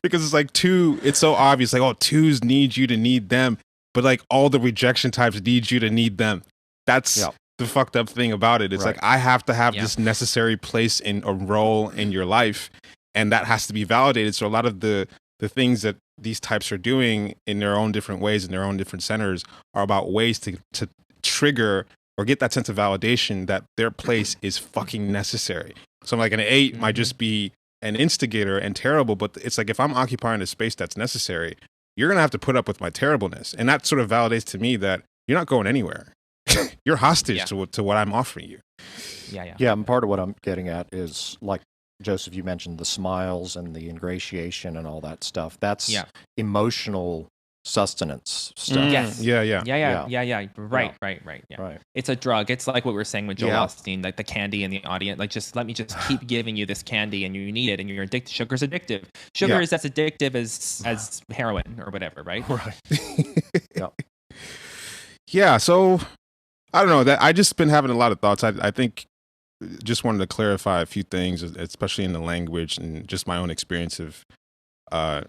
[SPEAKER 3] Because it's like 2, it's so obvious, like, 2s need you to need them, but like all the rejection types need you to need them. That's the fucked up thing about it. It's like, I have to have this necessary place in a role in your life, and that has to be validated. So a lot of the things that these types are doing in their own different ways, in their own different centers, are about ways to trigger or get that sense of validation that their place is fucking necessary. So I'm like, an 8 might just be an instigator and terrible, but it's like, if I'm occupying a space that's necessary, you're going to have to put up with my terribleness. And that sort of validates to me that you're not going anywhere. You're hostage to what I'm offering you.
[SPEAKER 2] Yeah, and part of what I'm getting at is, like, Joseph, you mentioned the smiles and the ingratiation and all that stuff. That's emotional sustenance stuff.
[SPEAKER 1] Yes.
[SPEAKER 3] Yeah.
[SPEAKER 1] Right. It's a drug. It's like what we were saying with Joel Osteen, like the candy in the audience. Like, let me keep giving you this candy, and you need it, and you're addicted. Sugar's addictive. Sugar is as addictive as heroin or whatever, right?
[SPEAKER 3] Yeah. So I don't know, that I just been having a lot of thoughts. I think just wanted to clarify a few things, especially in the language and just my own experience of how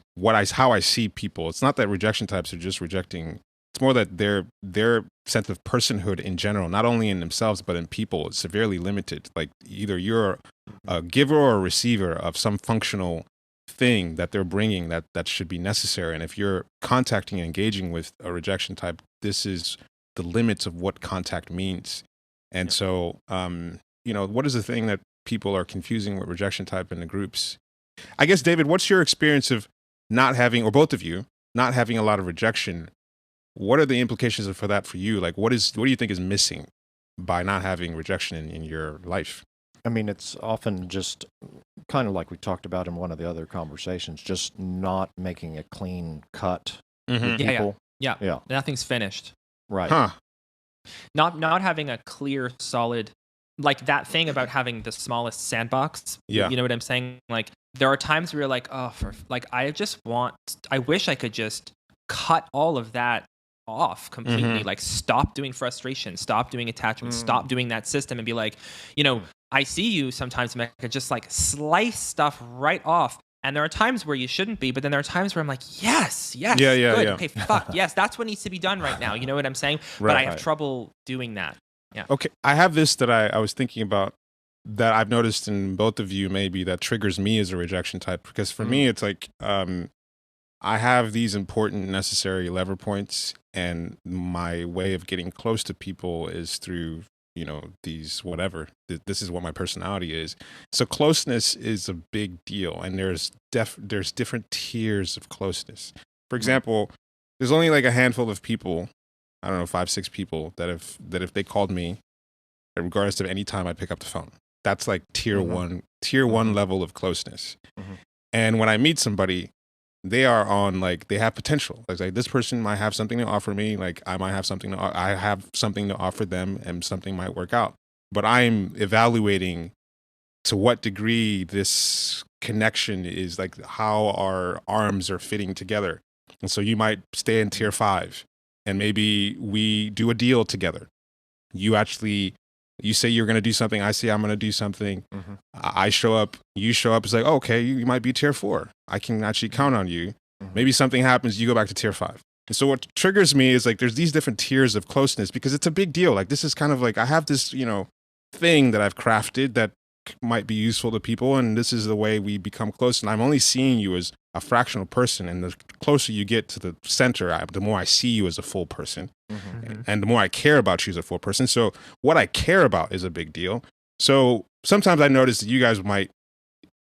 [SPEAKER 3] I see people. It's not that rejection types are just rejecting. It's more that their sense of personhood in general, not only in themselves but in people, is severely limited. Like, either you're a giver or a receiver of some functional thing that they're bringing that should be necessary. And if you're contacting and engaging with a rejection type, this is the limits of what contact means. And so what is the thing that people are confusing with rejection type in the groups? I guess, David, what's your experience of not having, or both of you, not having a lot of rejection? What are the implications for that for you? Like, what do you think is missing by not having rejection in your life?
[SPEAKER 2] I mean, it's often just kind of like we talked about in one of the other conversations, just not making a clean cut with people.
[SPEAKER 1] Yeah. Nothing's finished.
[SPEAKER 2] Right.
[SPEAKER 3] Huh.
[SPEAKER 1] Not having a clear, solid, like that thing about having the smallest sandbox.
[SPEAKER 3] Yeah.
[SPEAKER 1] You know what I'm saying? Like, there are times where you're like, I wish I could just cut all of that off completely. Like, stop doing frustration, stop doing attachment, stop doing that system, and be like, I see you sometimes, Emeka, just like slice stuff right off. And there are times where you shouldn't be, but then there are times where I'm like, yes, good. Okay, fuck, yes, that's what needs to be done right now. You know what I'm saying? But I have trouble doing that. Yeah. Okay,
[SPEAKER 3] I have this that I was thinking about that I've noticed in both of you maybe that triggers me as a rejection type. Because for me, it's like I have these important, necessary lever points, and my way of getting close to people is through these whatever. This is what my personality is. So closeness is a big deal, and there's different tiers of closeness. For example, there's only like a handful of people, I don't know, 5-6 people that if they called me, regardless of any time, I'd pick up the phone. That's like tier one level of closeness. And when I meet somebody, they are on, like, they have potential. Like this person might have something to offer me. Like I have something to offer them, and something might work out. But I'm evaluating to what degree this connection is, like how our arms are fitting together. And so you might stay in tier 5, and maybe we do a deal together. You say you're going to do something. I say I'm going to do something. I show up. You show up. It's like, okay, you might be tier 4. I can actually count on you. Maybe something happens. You go back to tier 5. And so what triggers me is like there's these different tiers of closeness, because it's a big deal. Like this is kind of like I have this, thing that I've crafted that might be useful to people, and this is the way we become close. And I'm only seeing you as a fractional person, and the closer you get to the center, the more I see you as a full person. And the more I care about you as a full person. So what I care about is a big deal. So sometimes I notice that you guys might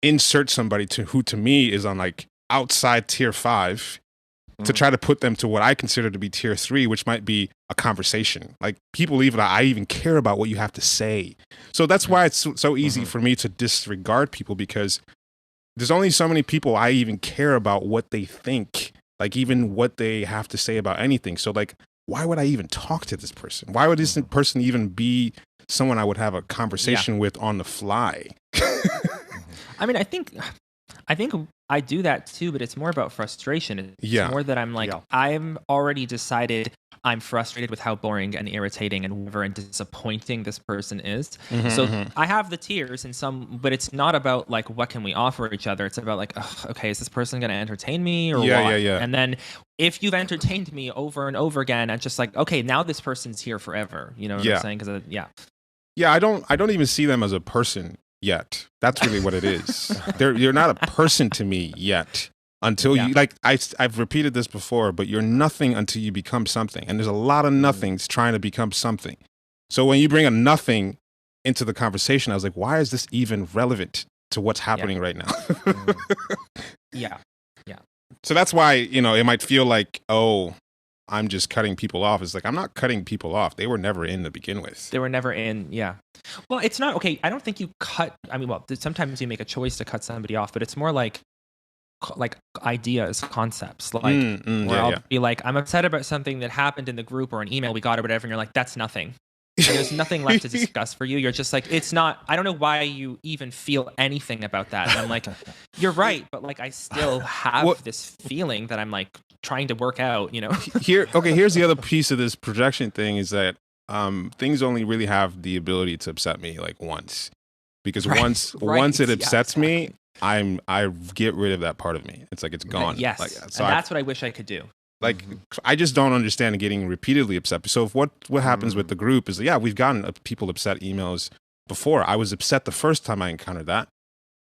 [SPEAKER 3] insert somebody who to me is on like outside tier 5 to try to put them to what I consider to be tier 3, which might be a conversation. Like people I even care about what you have to say. So that's why it's so easy for me to disregard people, because there's only so many people I even care about what they think, like even what they have to say about anything. So like, why would I even talk to this person? Why would this person even be someone I would have a conversation with on the fly?
[SPEAKER 1] I mean, I think I do that too, but it's more about frustration. It's more that I'm like, I'm already decided I'm frustrated with how boring and irritating and whatever and disappointing this person is. So I have the tiers but it's not about like, what can we offer each other? It's about like, okay, is this person going to entertain me or what? And then if you've entertained me over and over again, I'm just like, okay, now this person's here forever. You know what I'm saying? Because
[SPEAKER 3] I don't even see them as a person yet. That's really what it is. You're not a person to me yet until you, like I've repeated this before, but you're nothing until you become something. And there's a lot of nothings trying to become something. So when you bring a nothing into the conversation, I was like, why is this even relevant to what's happening right now? So that's why, it might feel like, oh, I'm just cutting people off. It's like, I'm not cutting people off. They were never in to begin with.
[SPEAKER 1] They were never in, Well, it's not, okay, I don't think you cut, sometimes you make a choice to cut somebody off, but it's more like ideas, concepts. Like, where I'll be like, I'm upset about something that happened in the group or an email we got or whatever, and you're like, that's nothing. And there's nothing left to discuss for you. You're just like, it's not, I don't know why you even feel anything about that. And I'm like, you're right, but like, I still have this feeling that I'm like trying to work out,
[SPEAKER 3] Here's the other piece of this projection thing is that things only really have the ability to upset me like once. Because once it upsets me, I get rid of that part of me. It's like it's gone.
[SPEAKER 1] Yes.
[SPEAKER 3] Like,
[SPEAKER 1] so and that's what I wish I could do.
[SPEAKER 3] Like, I just don't understand getting repeatedly upset. So if what happens with the group is, we've gotten people upset emails before. I was upset the first time I encountered that.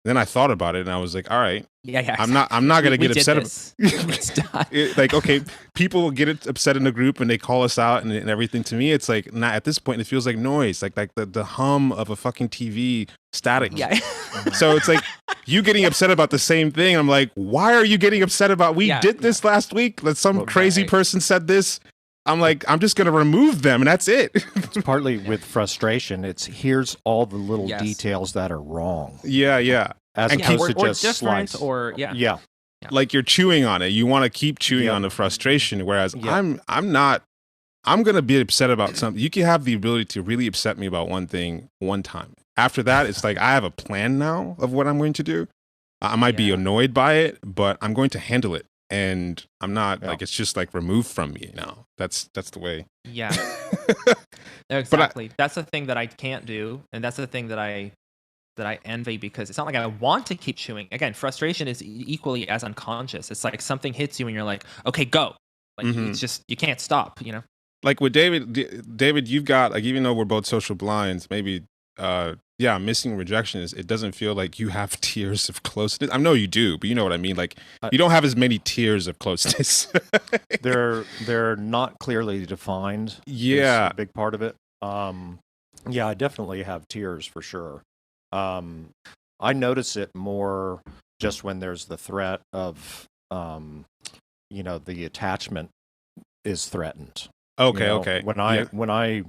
[SPEAKER 3] Then I thought about it and I was like, all right,
[SPEAKER 1] yeah.
[SPEAKER 3] I'm not gonna get upset. Like, okay, people get upset in the group and they call us out and everything. To me, it's like, not at this point. It feels like noise, like the hum of a fucking TV static.
[SPEAKER 1] Yeah.
[SPEAKER 3] So it's like you getting upset about the same thing. I'm like, why are you getting upset about? We did this last week. That some crazy person said this. I'm like, I'm just going to remove them, and that's it.
[SPEAKER 2] It's partly with frustration. It's here's all the little details that are wrong.
[SPEAKER 3] Yeah.
[SPEAKER 2] As opposed to just
[SPEAKER 1] different,
[SPEAKER 2] slice.
[SPEAKER 1] or
[SPEAKER 2] Yeah.
[SPEAKER 3] Like you're chewing on it. You want to keep chewing on the frustration. Whereas I'm not. I'm going to be upset about something. You can have the ability to really upset me about one thing one time. After that, it's like I have a plan now of what I'm going to do. I might be annoyed by it, but I'm going to handle it. And I'm not like, it's just like removed from me now. That's the way.
[SPEAKER 1] Yeah. Exactly. That's the thing that I can't do, and that's the thing that I envy, because it's not like I want to keep chewing. Again, frustration is equally as unconscious. It's like something hits you and you're like, okay, go. Like it's just, you can't stop, you know? Like
[SPEAKER 3] with David, you've got, like, even though we're both social blinds, maybe missing rejection is, it doesn't feel like you have tiers of closeness. I know you do, but you know what I mean. Like, you don't have as many tiers of closeness.
[SPEAKER 2] They're not clearly defined.
[SPEAKER 3] Yeah,
[SPEAKER 2] a big part of it. I definitely have tiers for sure. I notice it more just when there's the threat of, the attachment is threatened.
[SPEAKER 3] Okay.
[SPEAKER 2] When I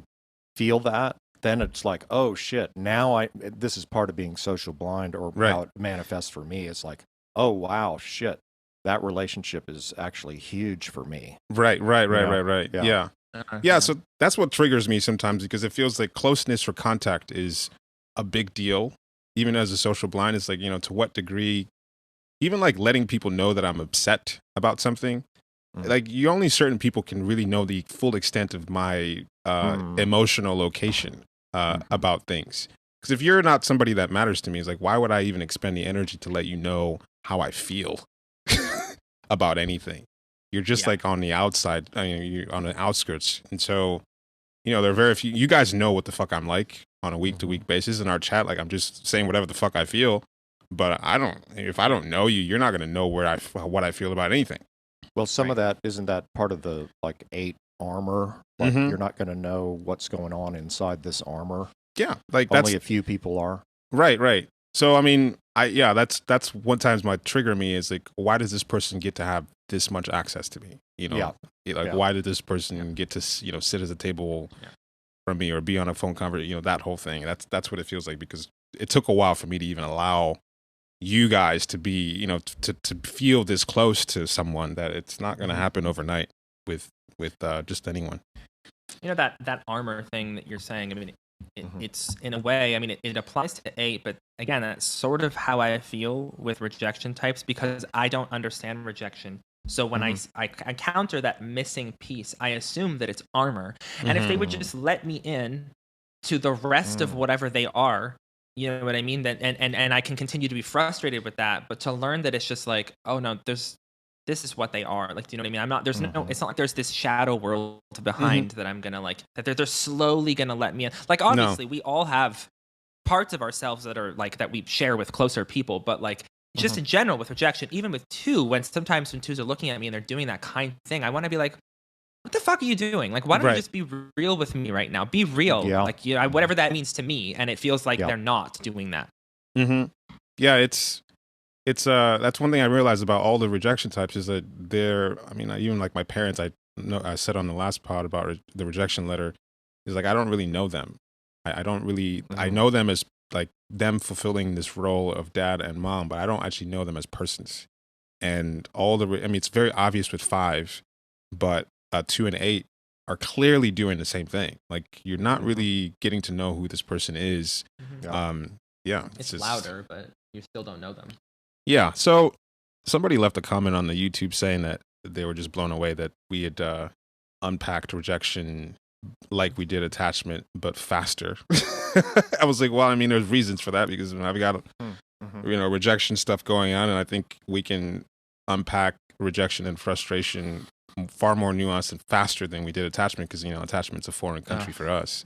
[SPEAKER 2] feel that, then it's like, oh shit, now this is part of being social blind, or how it manifests for me. It's like, oh wow, shit, that relationship is actually huge for me.
[SPEAKER 3] Right. Yeah. So that's what triggers me sometimes, because it feels like closeness or contact is a big deal. Even as a social blind, it's like, to what degree, even like letting people know that I'm upset about something. Like, only certain people can really know the full extent of my emotional location about things. Because if you're not somebody that matters to me, it's like, why would I even expend the energy to let you know how I feel about anything? You're just like on the outside, you're on the outskirts. And so, there are very few. You guys know what the fuck I'm like on a week-to-week basis in our chat. Like, I'm just saying whatever the fuck I feel. But if I don't know you, you're not going to know what I feel about anything.
[SPEAKER 2] Well, some of that, isn't that part of the 8 armor? Like, you're not going to know what's going on inside this armor.
[SPEAKER 3] Yeah, like
[SPEAKER 2] only a few people are.
[SPEAKER 3] Right. So I mean, that's one times my trigger me is like, why does this person get to have this much access to me? Why did this person get to sit at a table from me or be on a phone conversation? That whole thing. That's what it feels like, because it took a while for me to even allow you guys to be, to feel this close to someone, that it's not going to happen overnight with just anyone.
[SPEAKER 1] That armor thing that you're saying, I mean, it's in a way, I mean, it applies to 8, but again, that's sort of how I feel with rejection types, because I don't understand rejection. So when I counter that missing piece, I assume that it's armor. And if they would just let me in to the rest of whatever they are, you know what I mean? That and I can continue to be frustrated with that, but to learn that it's just like, oh no, this is what they are. Like, do you know what I mean? I'm not. There's no. It's not like there's this shadow world behind that I'm gonna that they're slowly gonna let me in. Like, obviously, we all have parts of ourselves that are like that we share with closer people, but like just in general with rejection, even with 2, when 2s are looking at me and they're doing that kind of thing, I want to be like, what the fuck are you doing? Like, why don't you just be real with me right now? Be real. Yeah. Like, whatever that means to me. And it feels like they're not doing that.
[SPEAKER 3] Yeah, it's that's one thing I realized about all the rejection types is that even like my parents, I said on the last pod about the rejection letter, is like, I don't really know them. I don't really, I know them as like them fulfilling this role of dad and mom, but I don't actually know them as persons. And it's very obvious with 5, but 2 and 8 are clearly doing the same thing. Like, you're not really getting to know who this person is.
[SPEAKER 1] It's just louder, but you still don't know them.
[SPEAKER 3] Yeah. So somebody left a comment on the YouTube saying that they were just blown away that we had unpacked rejection like we did attachment, but faster. I was like, well, I mean, there's reasons for that, because I've got rejection stuff going on, and I think we can unpack rejection and frustration far more nuanced and faster than we did attachment, because attachment's a foreign country for us.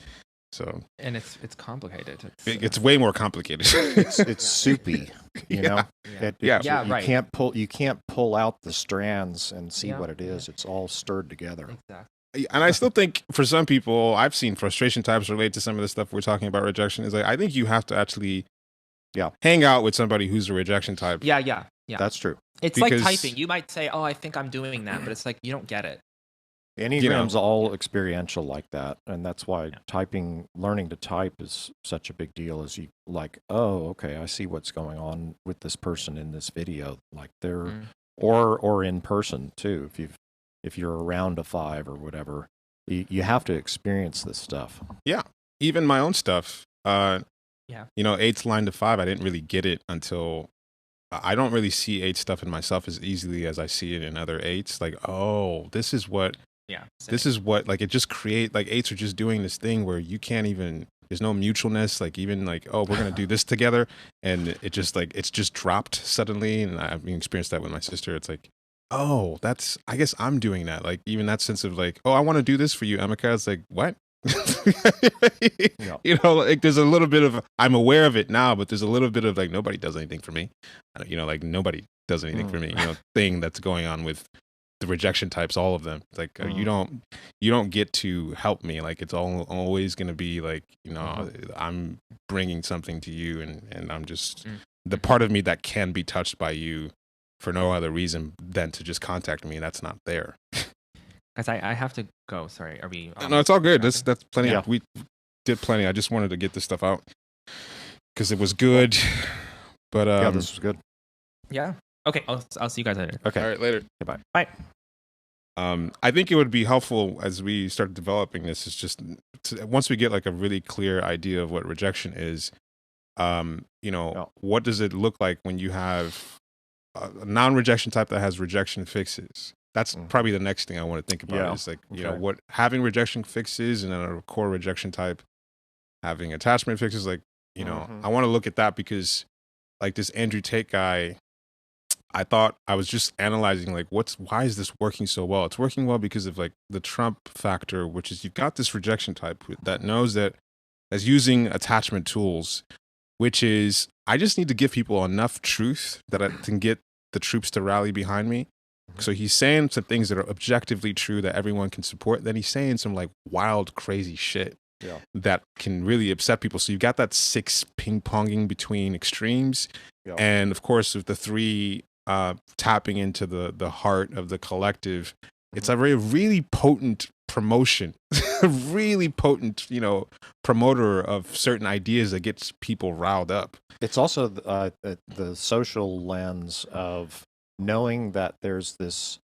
[SPEAKER 3] So,
[SPEAKER 1] and it's complicated.
[SPEAKER 3] It's way more complicated.
[SPEAKER 2] It's soupy. You know,
[SPEAKER 1] right.
[SPEAKER 2] You can't pull out the strands and see what it is. It's all stirred together.
[SPEAKER 3] Exactly. And I still think for some people, I've seen frustration types relate to some of the stuff we're talking about rejection. Is like I think you have to actually hang out with somebody who's a rejection type.
[SPEAKER 1] Yeah.
[SPEAKER 2] That's true.
[SPEAKER 1] It's like typing. You might say, "Oh, I think I'm doing that," but it's like you don't get it.
[SPEAKER 2] Enneagram's all experiential like that, and that's why learning to type is such a big deal. Is you like, oh, okay, I see what's going on with this person in this video, like they're or in person too. If you're around a 5 or whatever, you have to experience this stuff.
[SPEAKER 3] Yeah, even my own stuff. You know, 8's line to 5. I didn't really get it until. I don't really see 8 stuff in myself as easily as I see it in other 8s. Like, oh, this is what.
[SPEAKER 1] Yeah.
[SPEAKER 3] This is what, like, it just create, like, 8s are just doing this thing where you can't even, there's no mutualness, like, even, like, oh, we're going to do this together, and it just, like, it's just dropped suddenly, and I've experienced that with my sister. It's like, oh, I guess I'm doing that, like, even that sense of, like, oh, I want to do this for you, Emeka. It's like, what? You know, like, there's a little bit of, I'm aware of it now, but there's a little bit of, like, nobody does anything for me, you know, like, nobody does anything for me, you know, thing that's going on with the rejection types, all of them. It's like you don't get to help me. Like it's always going to be like, you know, I'm bringing something to you, and I'm just the part of me that can be touched by you for no other reason than to just contact me. That's not there.
[SPEAKER 1] Guys, I have to go. Sorry, are we?
[SPEAKER 3] No, it's all good. That's plenty. Yeah. We did plenty. I just wanted to get this stuff out because it was good. But
[SPEAKER 2] this was good.
[SPEAKER 1] Yeah. Okay, I'll see you guys later.
[SPEAKER 3] Okay. All right, later.
[SPEAKER 2] Goodbye.
[SPEAKER 1] Bye.
[SPEAKER 3] I think it would be helpful as we start developing this is just once we get like a really clear idea of what rejection is, you know, what does it look like when you have a non-rejection type that has rejection fixes? That's probably the next thing I want to think about is like, you know, what having rejection fixes and then a core rejection type having attachment fixes, like, you know, I want to look at that because like this Andrew Tate guy, I thought I was just analyzing like why is this working so well? It's working well because of like the Trump factor, which is you've got this rejection type that knows that as using attachment tools, which is I just need to give people enough truth that I can get the troops to rally behind me. So he's saying some things that are objectively true that everyone can support. Then he's saying some like wild, crazy shit that can really upset people. So you've got that 6 ping-ponging between extremes. And of course, with the 3 tapping into the heart of the collective, it's a really potent promotion, really potent, you know, promoter of certain ideas that gets people riled up.
[SPEAKER 2] It's also the social lens of knowing that there's this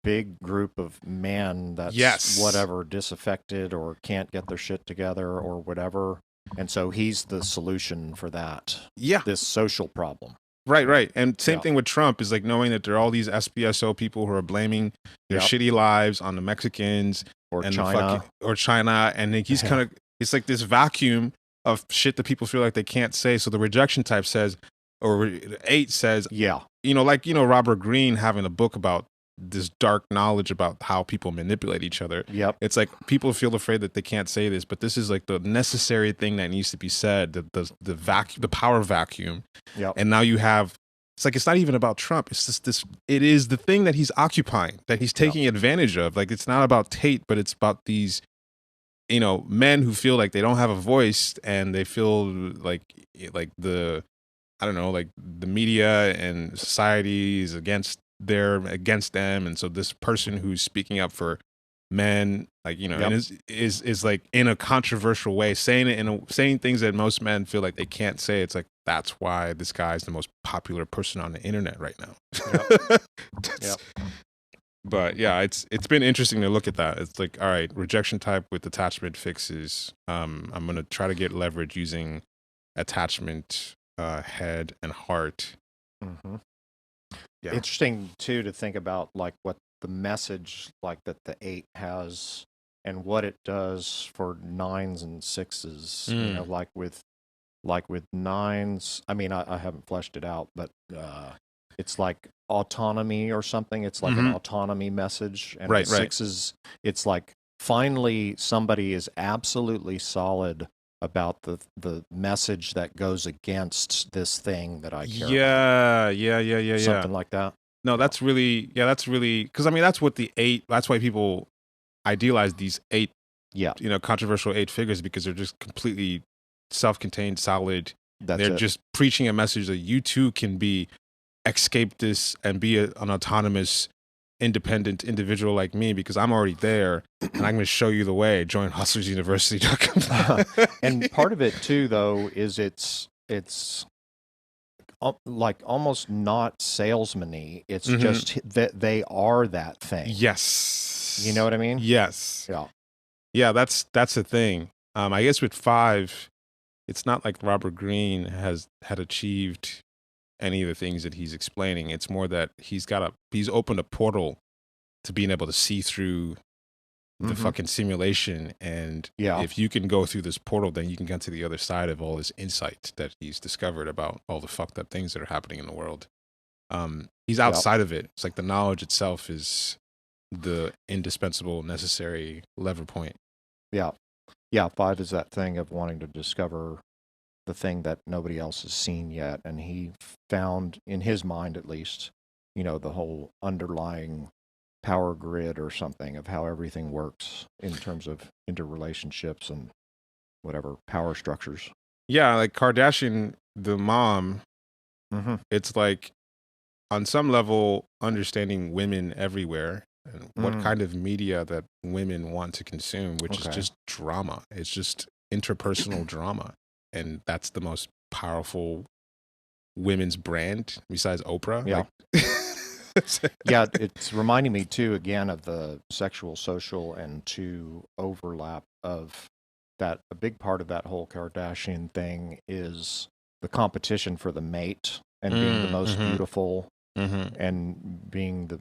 [SPEAKER 2] big group of men that's whatever disaffected or can't get their shit together or whatever, and so he's the solution for that. This social problem.
[SPEAKER 3] Right. And same thing with Trump is like knowing that there are all these SPSO people who are blaming their shitty lives on the Mexicans
[SPEAKER 2] or
[SPEAKER 3] and
[SPEAKER 2] China.
[SPEAKER 3] And he's kind of, it's like this vacuum of shit that people feel like they can't say. So the rejection type says, or 8 says, you know, like, you know, Robert Greene having a book about this dark knowledge about how people manipulate each other. It's like people feel afraid that they can't say this, but this is like the necessary thing that needs to be said, the vacuum, the power vacuum. And now you have, it's like, it's not even about Trump. It's just it is the thing that he's occupying, that he's taking advantage of. Like, it's not about Tate, but it's about these, you know, men who feel like they don't have a voice and they feel like the, I don't know, like the media and society is against them, and so this person who's speaking up for men, like, you know, and is like in a controversial way saying things that most men feel like they can't say. It's like, that's why this guy is the most popular person on the internet right now. But yeah, it's been interesting to look at that. It's like, all right, rejection type with attachment fixes. I'm gonna try to get leverage using attachment, head and heart.
[SPEAKER 2] Interesting too to think about like what the message like that the 8 has and what it does for 9s and 6s. You know, like with 9s, I mean, I haven't fleshed it out, but it's like autonomy or something. It's like an autonomy message. And with 6s, it's like finally somebody is absolutely solid about the message that goes against this thing that I care about.
[SPEAKER 3] Yeah.
[SPEAKER 2] Something like that.
[SPEAKER 3] No, that's really, because I mean, that's what that's why people idealize these 8, controversial 8 figures, because they're just completely self-contained, solid. They're just preaching a message that you too can escape this and be an autonomous, independent individual like me, because I'm already there and I'm going to show you the way. Join hustlersuniversity.com.
[SPEAKER 2] And part of it too, though, is it's like almost not salesman-y. It's just that they are that thing.
[SPEAKER 3] Yes.
[SPEAKER 2] You know what I mean?
[SPEAKER 3] Yes.
[SPEAKER 2] Yeah.
[SPEAKER 3] Yeah, that's the thing. I guess with 5, it's not like Robert Greene had achieved any of the things that he's explaining. It's more that he's opened a portal to being able to see through the fucking simulation, and if you can go through this portal, then you can get to the other side of all this insight that he's discovered about all the fucked up things that are happening in the world. He's outside of it. It's like the knowledge itself is the indispensable, necessary lever point.
[SPEAKER 2] Yeah. 5 is that thing of wanting to discover the thing that nobody else has seen yet, and he found, in his mind at least, the whole underlying power grid or something of how everything works in terms of interrelationships and whatever power structures.
[SPEAKER 3] Yeah, like Kardashian, the mom, it's like on some level understanding women everywhere and what kind of media that women want to consume, which is just drama. It's just interpersonal drama. And that's the most powerful women's brand besides Oprah.
[SPEAKER 2] Yeah. Yeah, it's reminding me too, again, of the sexual, social, and overlap of that. A big part of that whole Kardashian thing is the competition for the mate and being the most beautiful and being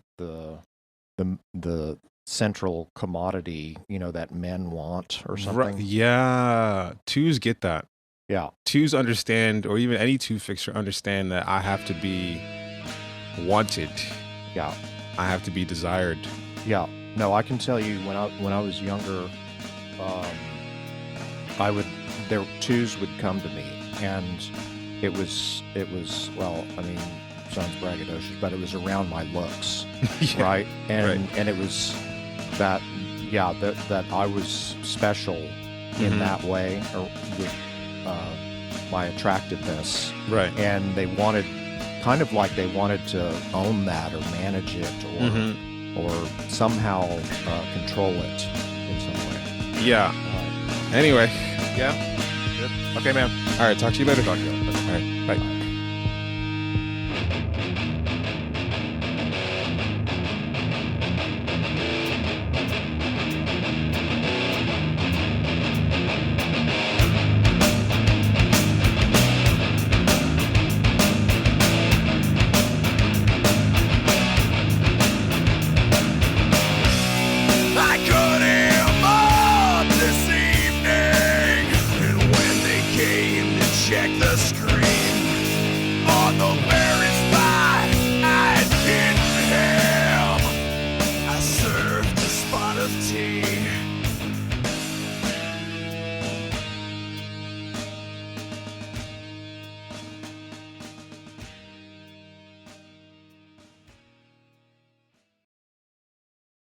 [SPEAKER 2] the central commodity, that men want or something.
[SPEAKER 3] Yeah, 2s get that.
[SPEAKER 2] Yeah.
[SPEAKER 3] 2s understand, or even any 2 fixer understand that I have to be wanted.
[SPEAKER 2] Yeah.
[SPEAKER 3] I have to be desired.
[SPEAKER 2] Yeah. No, I can tell you when I was younger, 2s would come to me, and it was well, I mean, sounds braggadocious, but it was around my looks, right? And it was that I was special in that way, or with my attractiveness,
[SPEAKER 3] right?
[SPEAKER 2] And they wanted to own that or manage it or somehow control it in some way.
[SPEAKER 3] Yeah. Anyway.
[SPEAKER 2] Yeah. Good. Okay, man.
[SPEAKER 3] All right. Talk to you later.
[SPEAKER 2] Talk to you later.
[SPEAKER 3] All right. Bye.